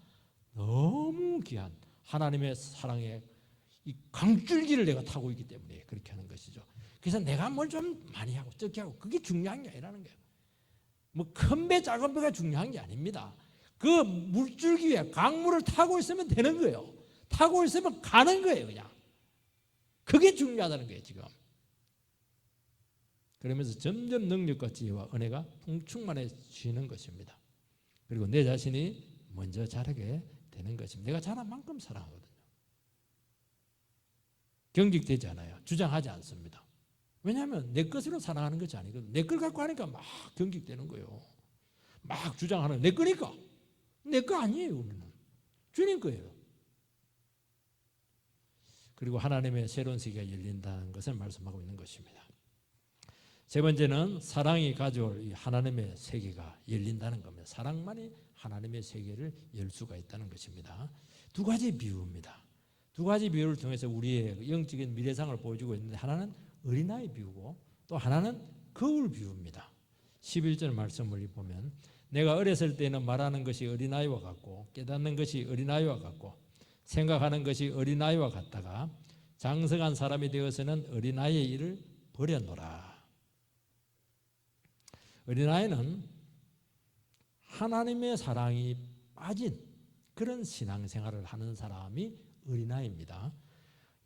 너무 귀한 하나님의 사랑의 이 강줄기를 내가 타고 있기 때문에 그렇게 하는 것이죠. 그래서 내가 뭘 좀 많이 하고 적게 하고 그게 중요한 게 아니라는 거예요. 뭐 큰 배 작은 배가 중요한 게 아닙니다. 그 물줄기 위에 강물을 타고 있으면 되는 거예요. 타고 있으면 가는 거예요. 그냥 그게 중요하다는 거예요. 지금 그러면서 점점 능력과 지혜와 은혜가 풍충만해지는 것입니다. 그리고 내 자신이 먼저 자라게 되는 것입니다. 내가 자란 만큼 사랑하거든요. 경직되지 않아요. 주장하지 않습니다. 왜냐하면 내 것으로 사랑하는 것이 아니거든요. 내 걸 갖고 하니까 막 경직되는 거예요. 막 주장하는 내 거니까. 내 거 아니에요. 우리는 주님 거예요. 그리고 하나님의 새로운 세계가 열린다는 것을 말씀하고 있는 것입니다. 세 번째는 사랑이 가져올 이 하나님의 세계가 열린다는 겁니다. 사랑만이 하나님의 세계를 열 수가 있다는 것입니다. 두 가지 비유입니다. 두 가지 비유를 통해서 우리의 영적인 미래상을 보여주고 있는데 하나는 어린아이 비유고 또 하나는 거울 비유입니다. 11절 말씀을 보면 내가 어렸을 때는 말하는 것이 어린아이와 같고 깨닫는 것이 어린아이와 같고 생각하는 것이 어린아이와 같다가 장성한 사람이 되어서는 어린아이의 일을 버려놓으라. 어린아이는 하나님의 사랑이 빠진 그런 신앙생활을 하는 사람이 어린아이입니다.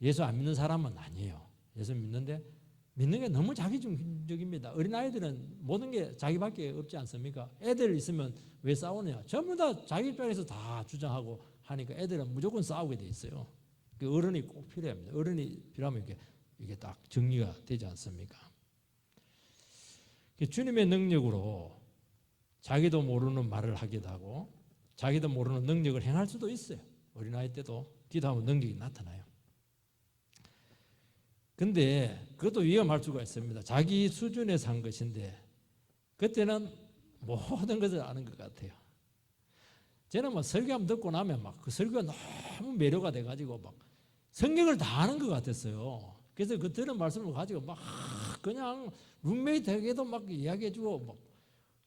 예수 안 믿는 사람은 아니에요. 예수 믿는데 믿는 게 너무 자기중심적입니다. 어린아이들은 모든 게 자기밖에 없지 않습니까? 애들 있으면 왜 싸우냐? 전부 다 자기 입장에서 다 주장하고 하니까 애들은 무조건 싸우게 돼 있어요. 어른이 꼭 필요합니다. 어른이 필요하면 이게 딱 정리가 되지 않습니까? 주님의 능력으로 자기도 모르는 말을 하기도 하고 자기도 모르는 능력을 행할 수도 있어요. 어린아이 때도 기도하면 능력이 나타나요. 근데 그것도 위험할 수가 있습니다. 자기 수준에서 한 것인데 그때는 모든 것을 아는 것 같아요. 저는 막 설교하면 듣고 나면 막 그 설교가 너무 매료가 돼가지고 막 성경을 다 아는 것 같았어요. 그래서 그 들은 말씀을 가지고 막 그냥 룸메이트에게도 막 이야기해주고 막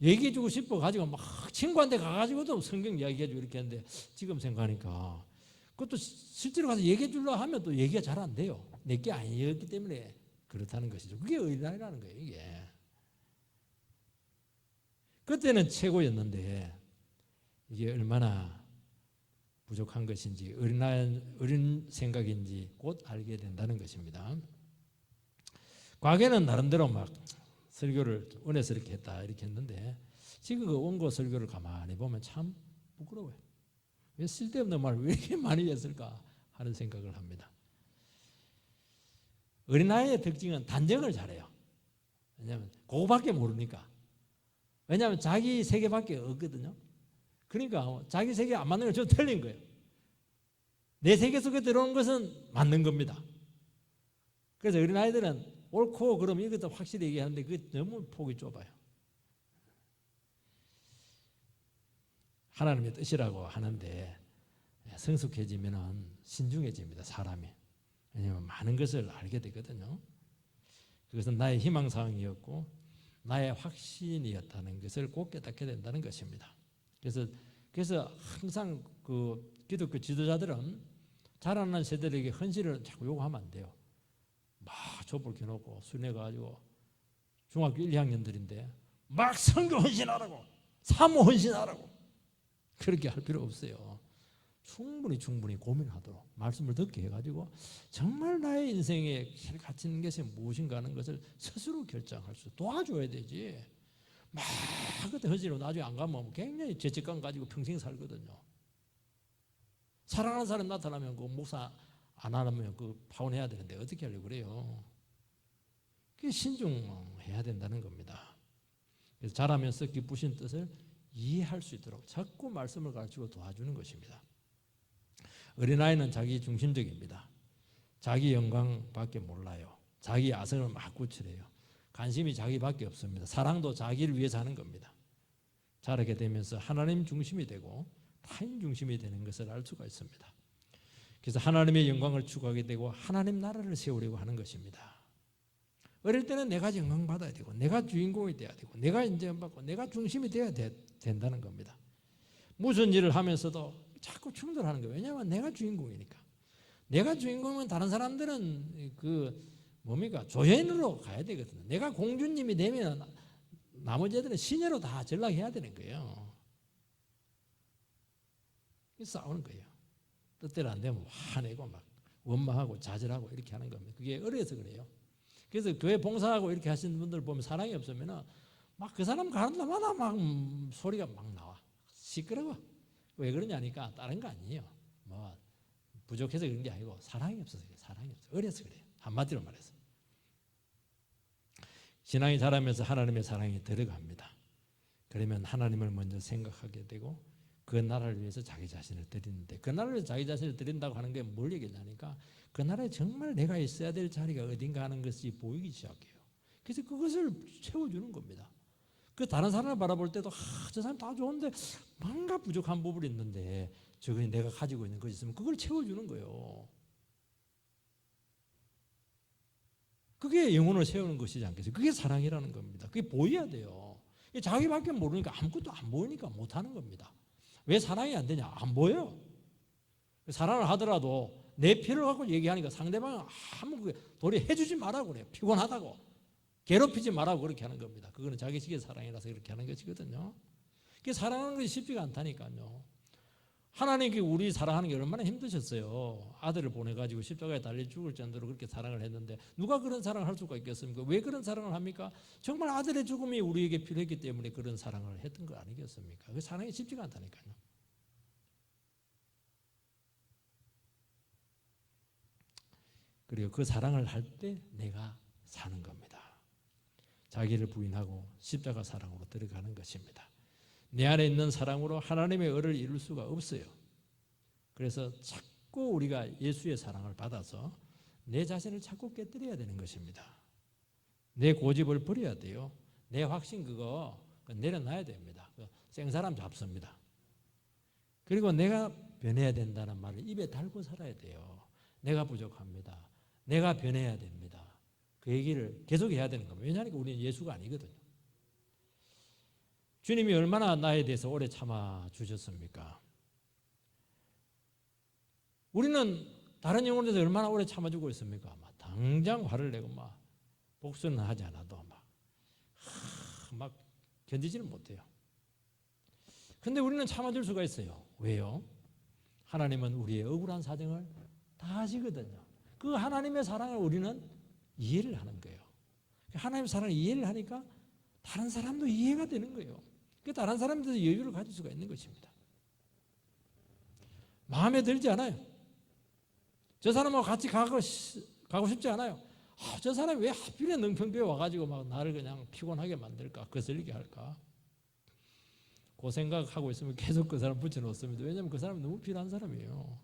얘기해주고 싶어가지고 막 친구한테 가가지고도 성경 이야기해주고 이렇게 했는데 지금 생각하니까 그것도 실제로 가서 얘기해주려고 하면 또 얘기가 잘 안 돼요. 내게 아니었기 때문에 그렇다는 것이죠. 그게 어린아이라는 거예요. 이게 그때는 최고였는데 이게 얼마나 부족한 것인지 어린 생각인지 곧 알게 된다는 것입니다. 과거에는 나름대로 막 설교를 은혜스럽게 했다 이렇게 했는데 지금 그 원고 설교를 가만히 보면 참 부끄러워요. 왜 쓸데없는 말을 왜 이렇게 많이 했을까 하는 생각을 합니다. 어린아이의 특징은 단정을 잘해요. 왜냐하면 그거밖에 모르니까. 왜냐하면 자기 세계밖에 없거든요. 그러니까 자기 세계 안 맞는 건 좀 틀린 거예요. 내 세계 속에 들어오는 것은 맞는 겁니다. 그래서 어린아이들은 옳고 그럼 이것도 확실히 얘기하는데 그게 너무 폭이 좁아요. 하나님의 뜻이라고 하는데 성숙해지면 신중해집니다. 사람이. 왜냐하면 많은 것을 알게 되거든요. 그것은 나의 희망사항이었고 나의 확신이었다는 것을 꼭 깨닫게 된다는 것입니다. 그래서 항상 그 기독교 지도자들은 자라나는 세대에게 헌신을 자꾸 요구하면 안 돼요. 막 촛불 켜놓고 순회가지고 중학교 1, 2학년들인데 막 선교 헌신하라고 사모 헌신하라고 그렇게 할 필요 없어요. 충분히 고민하도록 말씀을 듣게 해가지고 정말 나의 인생에 가치 있는 것이 무엇인가 하는 것을 스스로 결정할 수 도와줘야 되지. 막 그때 헌신으로 나중에 안 가면 굉장히 죄책감 가지고 평생 살거든요. 사랑하는 사람 나타나면 그 목사 안 하면 그 파혼해야 되는데 어떻게 하려고 그래요? 그게 신중해야 된다는 겁니다. 그래서 자라면서 기쁘신 뜻을 이해할 수 있도록 자꾸 말씀을 가르치고 도와주는 것입니다. 어린아이는 자기 중심적입니다. 자기 영광밖에 몰라요. 자기 아성을 막 구출해요. 관심이 자기밖에 없습니다. 사랑도 자기를 위해서 하는 겁니다. 자라게 되면서 하나님 중심이 되고 타인 중심이 되는 것을 알 수가 있습니다. 그래서 하나님의 영광을 추구하게 되고 하나님 나라를 세우려고 하는 것입니다. 어릴 때는 내가 영광받아야 되고 내가 주인공이 돼야 되고 내가 인정받고 내가 중심이 돼야 된다는 겁니다. 무슨 일을 하면서도 자꾸 충돌하는 거예요. 왜냐하면 내가 주인공이니까. 내가 주인공이면 다른 사람들은 조연으로 가야 되거든요. 내가 공주님이 되면 나머지 애들은 시녀로 다 전락해야 되는 거예요. 싸우는 거예요. 뜻대로 안 되면 화내고 막 원망하고 좌절하고 이렇게 하는 겁니다. 그게 어려서 그래요. 그래서 교회 봉사하고 이렇게 하시는 분들 보면 사랑이 없으면 막 그 사람 가는 데마다 막 소리가 막 나와. 시끄러워. 왜 그러냐니까 다른 거 아니에요. 뭐 부족해서 그런 게 아니고 사랑이 없어서 그래요. 사랑이 없어서. 어려서 그래요. 한마디로 말해서. 신앙이 자라면서 하나님의 사랑이 들어갑니다. 그러면 하나님을 먼저 생각하게 되고 그 나라를 위해서 자기 자신을 드리는데 그 나라를 위해서 자기 자신을 드린다고 하는 게 뭘 얘기하냐니까 그 나라에 정말 내가 있어야 될 자리가 어딘가 하는 것이 보이기 시작해요. 그래서 그것을 채워주는 겁니다. 그 다른 사람을 바라볼 때도 저 사람 다 좋은데 뭔가 부족한 부분이 있는데 저게 내가 가지고 있는 것이 있으면 그걸 채워주는 거예요. 그게 영혼을 세우는 것이지 않겠어요? 그게 사랑이라는 겁니다. 그게 보여야 돼요. 자기밖에 모르니까 아무것도 안 보이니까 못하는 겁니다. 왜 사랑이 안 되냐? 안 보여. 사랑을 하더라도 내 필요를 갖고 얘기하니까 상대방은 아무 도리 해주지 말라고 그래요. 피곤하다고. 괴롭히지 말라고 그렇게 하는 겁니다. 그거는 자기식의 사랑이라서 그렇게 하는 것이거든요. 그게 사랑하는 것이 쉽지가 않다니까요. 하나님께 우리 사랑하는 게 얼마나 힘드셨어요. 아들을 보내가지고 십자가에 달려 죽을 정도로 그렇게 사랑을 했는데 누가 그런 사랑을 할 수가 있겠습니까? 왜 그런 사랑을 합니까? 정말 아들의 죽음이 우리에게 필요했기 때문에 그런 사랑을 했던 거 아니겠습니까? 그 사랑이 쉽지가 않다니까요. 그리고 그 사랑을 할 때 내가 사는 겁니다. 자기를 부인하고 십자가 사랑으로 들어가는 것입니다. 내 안에 있는 사랑으로 하나님의 의를 이룰 수가 없어요. 그래서 자꾸 우리가 예수의 사랑을 받아서 내 자신을 자꾸 깨뜨려야 되는 것입니다. 내 고집을 버려야 돼요. 내 확신 그거 내려놔야 됩니다. 생사람 잡습니다. 그리고 내가 변해야 된다는 말을 입에 달고 살아야 돼요. 내가 부족합니다. 내가 변해야 됩니다. 그 얘기를 계속 해야 되는 겁니다. 왜냐하면 우리는 예수가 아니거든요. 주님이 얼마나 나에 대해서 오래 참아 주셨습니까? 우리는 다른 영혼에 대해서 얼마나 오래 참아주고 있습니까? 막 당장 화를 내고 막 복수는 하지 않아도 막 견디지는 못해요. 근데 우리는 참아줄 수가 있어요. 왜요? 하나님은 우리의 억울한 사정을 다 아시거든요. 그 하나님의 사랑을 우리는 이해를 하는 거예요. 하나님의 사랑을 이해를 하니까 다른 사람도 이해가 되는 거예요. 다른 사람들도 여유를 가질 수가 있는 것입니다. 마음에 들지 않아요. 저 사람하고 같이 가고 싶지 않아요. 저 사람이 왜 하필에 능평교에 와가지고 막 나를 그냥 피곤하게 만들까, 거슬리게 할까. 그 생각하고 있으면 계속 그 사람 붙여놓습니다. 왜냐하면 그 사람이 너무 필요한 사람이에요.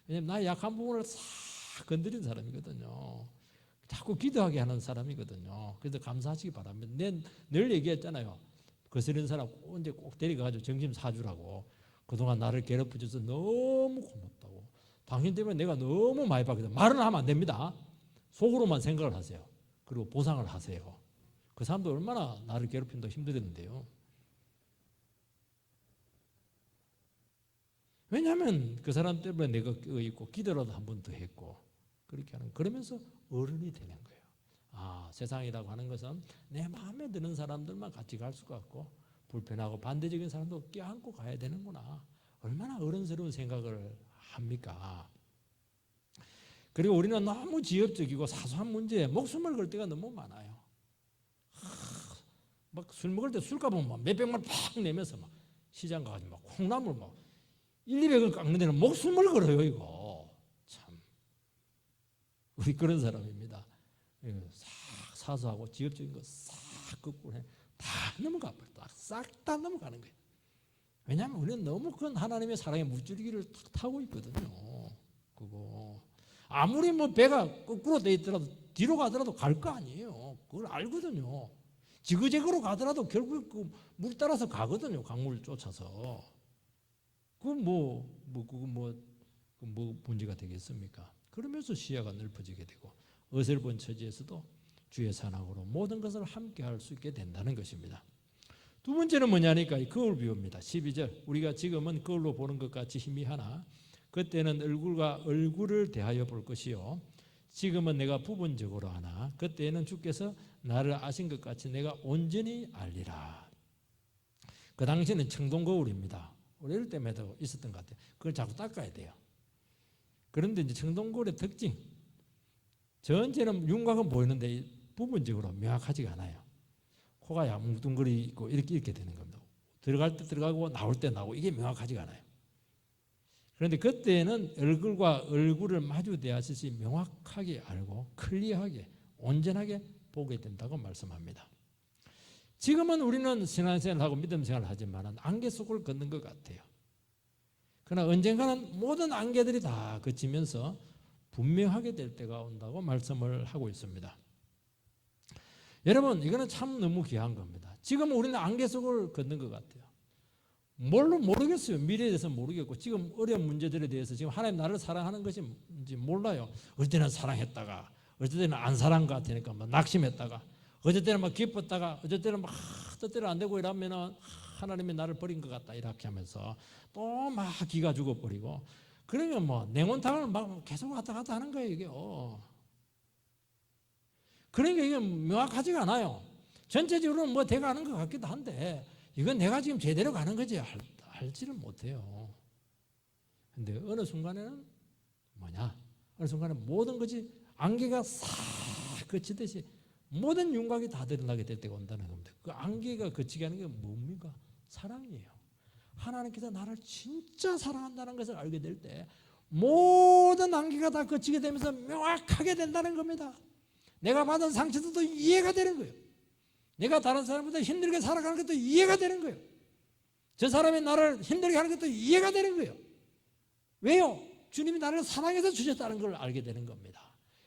왜냐하면 나의 약한 부분을 싹 건드린 사람이거든요. 자꾸 기도하게 하는 사람이거든요. 그래서 감사하시기 바랍니다. 늘 얘기했잖아요. 거스른 사람 언제 꼭 데려가가지고 점심 사주라고. 그동안 나를 괴롭혀줘서 너무 고맙다고. 당신 때문에 내가 너무 많이 받거든. 말은 하면 안 됩니다. 속으로만 생각을 하세요. 그리고 보상을 하세요. 그 사람도 얼마나 나를 괴롭힌다고 힘들었는데요. 왜냐하면 그 사람 때문에 내가 있고 기도라도 한 번 더 했고 그렇게 하는, 그러면서 어른이 되는 거예요. 세상이라고 하는 것은 내 마음에 드는 사람들만 같이 갈 수가 없고 불편하고 반대적인 사람도 껴안고 가야 되는구나. 얼마나 어른스러운 생각을 합니까? 그리고 우리는 너무 지엽적이고 사소한 문제에 목숨을 걸 때가 너무 많아요. 막 술 먹을 때 술값은 막 몇백만 팍 내면서 막 시장 가가지고 막 콩나물 막 1, 200을 깎는 데는 목숨을 걸어요, 이거. 참. 우리 그런 사람입니다. 사소하고 지엽적인 거 싹 끄고 다 넘어가 버려. 싹 다 넘어가는 거예요. 왜냐하면 우리는 너무 큰 하나님의 사랑의 물줄기를 타고 있거든요. 그거 아무리 뭐 배가 거꾸로 돼 있더라도 뒤로 가더라도 갈 거 아니에요. 그걸 알거든요. 지그재그로 가더라도 결국 그 물 따라서 가거든요. 강물 쫓아서. 그건 뭐 문제가 되겠습니까? 그러면서 시야가 넓어지게 되고 어설픈 처지에서도 주의 사랑으로 모든 것을 함께 할 수 있게 된다는 것입니다. 두 번째는 뭐냐니까 거울 비유입니다. 12절 우리가 지금은 거울로 보는 것 같이 희미하나 그때는 얼굴과 얼굴을 대하여 볼 것이요 지금은 내가 부분적으로 하나 그때는 주께서 나를 아신 것 같이 내가 온전히 알리라. 그 당시에는 청동 거울입니다. 어릴 때마다 있었던 것 같아요. 그걸 자꾸 닦아야 돼요. 그런데 이제 청동 거울의 특징 전체는 윤곽은 보이는데 부분적으로 명확하지가 않아요. 코가 야뭉뚱거리 있고 이렇게 되는 겁니다. 들어갈 때 들어가고 나올 때 나오고 이게 명확하지가 않아요. 그런데 그때는 얼굴과 얼굴을 마주 대하듯이 명확하게 알고 클리어하게 온전하게 보게 된다고 말씀합니다. 지금은 우리는 신앙생활을 하고 믿음 생활을 하지만 안개 속을 걷는 것 같아요. 그러나 언젠가는 모든 안개들이 다 그치면서 분명하게 될 때가 온다고 말씀을 하고 있습니다. 여러분 이거는 참 너무 귀한 겁니다. 지금 우리는 안개 속을 걷는 것 같아요. 뭘로 모르겠어요. 미래에 대해서 모르겠고 지금 어려운 문제들에 대해서 지금 하나님 나를 사랑하는 것인지 몰라요. 어릴 때는 사랑했다가 어쩔 때는 안 사랑한 것 같으니까 막 낙심했다가, 어쩔 때는 막 기뻤다가, 어쩔 때는 막 뜻대로 안 되고 이러면은 하나님이 나를 버린 것 같다 이렇게 하면서 또 막 기가 죽어버리고, 그러니까 뭐 냉온탕을 막 계속 왔다 갔다 하는 거예요 이게. 그러니까 이게 명확하지가 않아요. 전체적으로는 뭐 돼가는 것 같기도 한데 이건 내가 지금 제대로 가는 거지 알지를 못해요. 근데 어느 순간에는 뭐냐? 어느 순간에 모든 것이 안개가 싹 그치듯이 모든 윤곽이 다 드러나게 될 때가 온다는 겁니다. 그 안개가 그치게 하는 게 뭡니까? 사랑이에요. 하나님께서 나를 진짜 사랑한다는 것을 알게 될 때 모든 안개가 다 그치게 되면서 명확하게 된다는 겁니다. 내가 받은 상처도 이해가 되는 거예요. 내가 다른 사람보다 힘들게 살아가는 것도 이해가 되는 거예요. 저 사람이 나를 힘들게 하는 것도 이해가 되는 거예요. 왜요? 주님이 나를 사랑해서 주셨다는 걸 알게 되는 겁니다.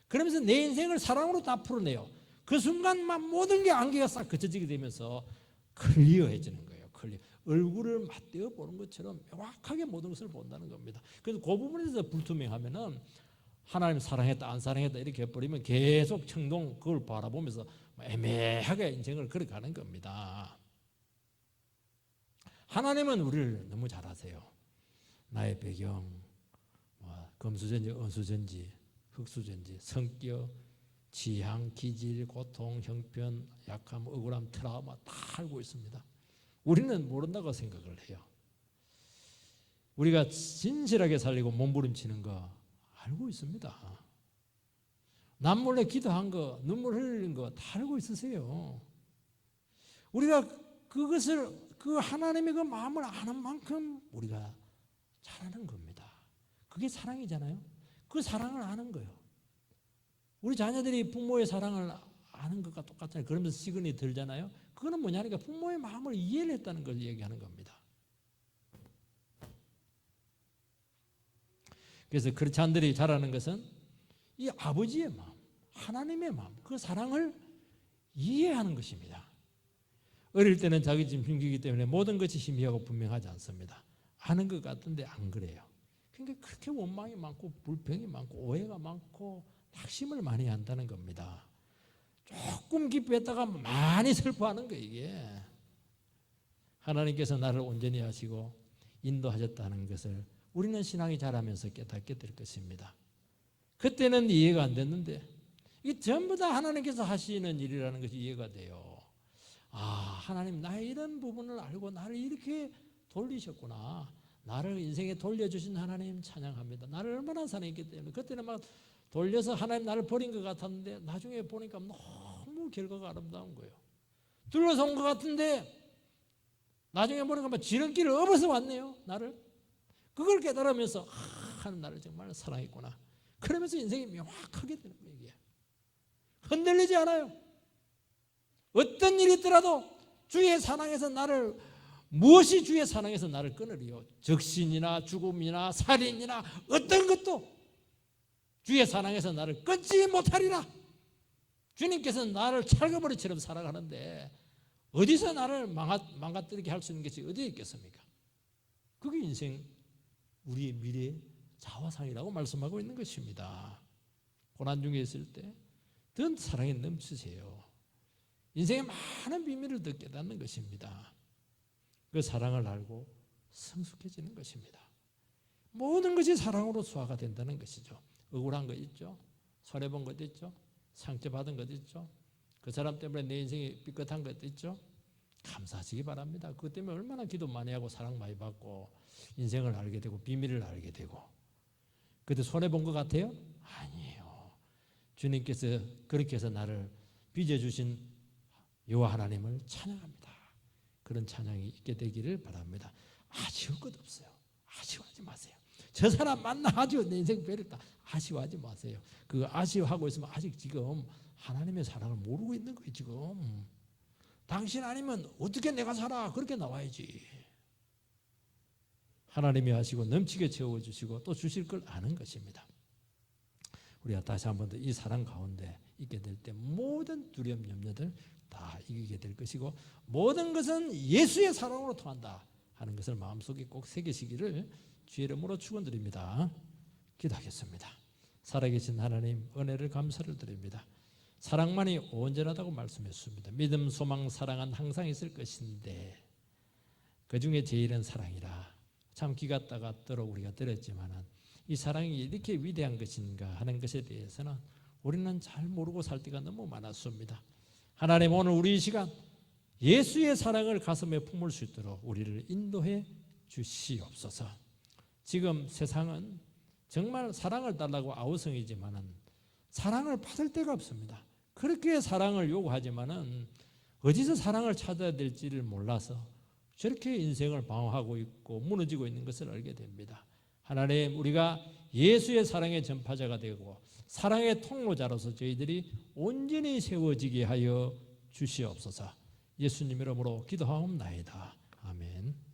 그러면서 내 인생을 사랑으로 다 풀어내요. 그 순간만 모든 게 안개가 싹 그쳐지게 되면서 클리어해지는 거예요. 클리어. 얼굴을 맞대어 보는 것처럼 명확하게 모든 것을 본다는 겁니다. 그래서 그 부분에서 불투명하면은 하나님 사랑했다 안 사랑했다 이렇게 해버리면 계속 청동 그걸 바라보면서 애매하게 인생을 걸어가는 겁니다. 하나님은 우리를 너무 잘 아세요. 나의 배경, 금수전지, 은수전지, 흑수전지, 성격, 지향, 기질, 고통, 형편, 약함, 억울함, 트라우마 다 알고 있습니다. 우리는 모른다고 생각을 해요. 우리가 진실하게 살리고 몸부림치는 거 알고 있습니다. 남몰래 기도한 거, 눈물 흘린 거 다 알고 있으세요. 우리가 그것을 그 하나님의 그 마음을 아는 만큼 우리가 잘하는 겁니다. 그게 사랑이잖아요. 그 사랑을 아는 거예요. 우리 자녀들이 부모의 사랑을 아는 것과 똑같잖아요. 그러면서 시근이 들잖아요. 그거는 뭐냐니까 부모의 마음을 이해를 했다는 걸 얘기하는 겁니다. 그래서 크리스찬들이 잘하는 것은 이 아버지의 마음, 하나님의 마음, 그 사랑을 이해하는 것입니다. 어릴 때는 자기 짐 힘기기 때문에 모든 것이 희미하고 분명하지 않습니다. 아는 것 같은데 안 그래요. 그러니까 그렇게 원망이 많고 불평이 많고 오해가 많고 낙심을 많이 한다는 겁니다. 조금 기뻐했다가 많이 슬퍼하는 거예요 이게. 하나님께서 나를 온전히 하시고 인도하셨다는 것을 우리는 신앙이 자라면서 깨닫게 될 것입니다. 그때는 이해가 안 됐는데 이게 전부 다 하나님께서 하시는 일이라는 것이 이해가 돼요. 아, 하나님 나의 이런 부분을 알고 나를 이렇게 돌리셨구나. 나를 인생에 돌려주신 하나님 찬양합니다. 나를 얼마나 사랑했기 때문에 그때는 막 돌려서 하나님 나를 버린 것 같았는데 나중에 보니까 너무 결과가 아름다운 거예요. 둘러서 온 것 같은데 나중에 보니까 막 지름길을 업어서 왔네요. 나를. 그걸 깨달으면서 하나님 나를 정말 사랑했구나. 그러면서 인생이 명확하게 되는 거예요. 이게. 흔들리지 않아요. 어떤 일이 있더라도 주의 사랑에서 나를 무엇이 주의 사랑에서 나를 끊으리요? 적신이나 죽음이나 살인이나 어떤 것도 주의 사랑에서 나를 끊지 못하리라. 주님께서는 나를 찰거머리처럼 살아가는데 어디서 나를 망가뜨리게 할 수 있는 것이 어디에 있겠습니까? 그게 인생 우리의 미래 자화상이라고 말씀하고 있는 것입니다. 고난 중에 있을 때 더 사랑에 넘치세요. 인생의 많은 비밀을 더 깨닫는 것입니다. 그 사랑을 알고 성숙해지는 것입니다. 모든 것이 사랑으로 수화가 된다는 것이죠. 억울한 것 있죠. 손해본 것 있죠. 상처받은 것 있죠. 그 사람 때문에 내 인생이 삐끗한 것 있죠. 감사하시기 바랍니다. 그것 때문에 얼마나 기도 많이 하고 사랑 많이 받고 인생을 알게 되고 비밀을 알게 되고. 그때 손해본 것 같아요? 아니에요. 주님께서 그렇게 해서 나를 빚어주신 여호와 하나님을 찬양합니다. 그런 찬양이 있게 되기를 바랍니다. 아쉬울 것 없어요. 아쉬워하지 마세요. 저 사람 만나가지고 내 인생 배렸다. 아쉬워하지 마세요. 그 아쉬워하고 있으면 아직 지금 하나님의 사랑을 모르고 있는 거예요. 지금 당신 아니면 어떻게 내가 살아? 그렇게 나와야지. 하나님이 하시고 넘치게 채워주시고 또 주실 걸 아는 것입니다. 우리가 다시 한 번 더 이 사랑 가운데 있게 될 때 모든 두려움 염려들 다 이기게 될 것이고 모든 것은 예수의 사랑으로 통한다 하는 것을 마음속에 꼭 새기시기를 주의 이름으로 축원드립니다. 기도하겠습니다. 살아계신 하나님 은혜를 감사를 드립니다. 사랑만이 온전하다고 말씀했습니다. 믿음, 소망, 사랑은 항상 있을 것인데 그 중에 제일은 사랑이라. 참 기가 따갑도록 우리가 들었지만은 이 사랑이 이렇게 위대한 것인가 하는 것에 대해서는 우리는 잘 모르고 살 때가 너무 많았습니다. 하나님, 오늘 우리 이 시간 예수의 사랑을 가슴에 품을 수 있도록 우리를 인도해 주시옵소서. 지금 세상은 정말 사랑을 달라고 아우성이지만은 사랑을 받을 데가 없습니다. 그렇게 사랑을 요구하지만은 어디서 사랑을 찾아야 될지를 몰라서 저렇게 인생을 방황하고 있고 무너지고 있는 것을 알게 됩니다. 하나님, 우리가 예수의 사랑의 전파자가 되고 사랑의 통로자로서 저희들이 온전히 세워지게 하여 주시옵소서. 예수님 이름으로 기도하옵나이다. 아멘.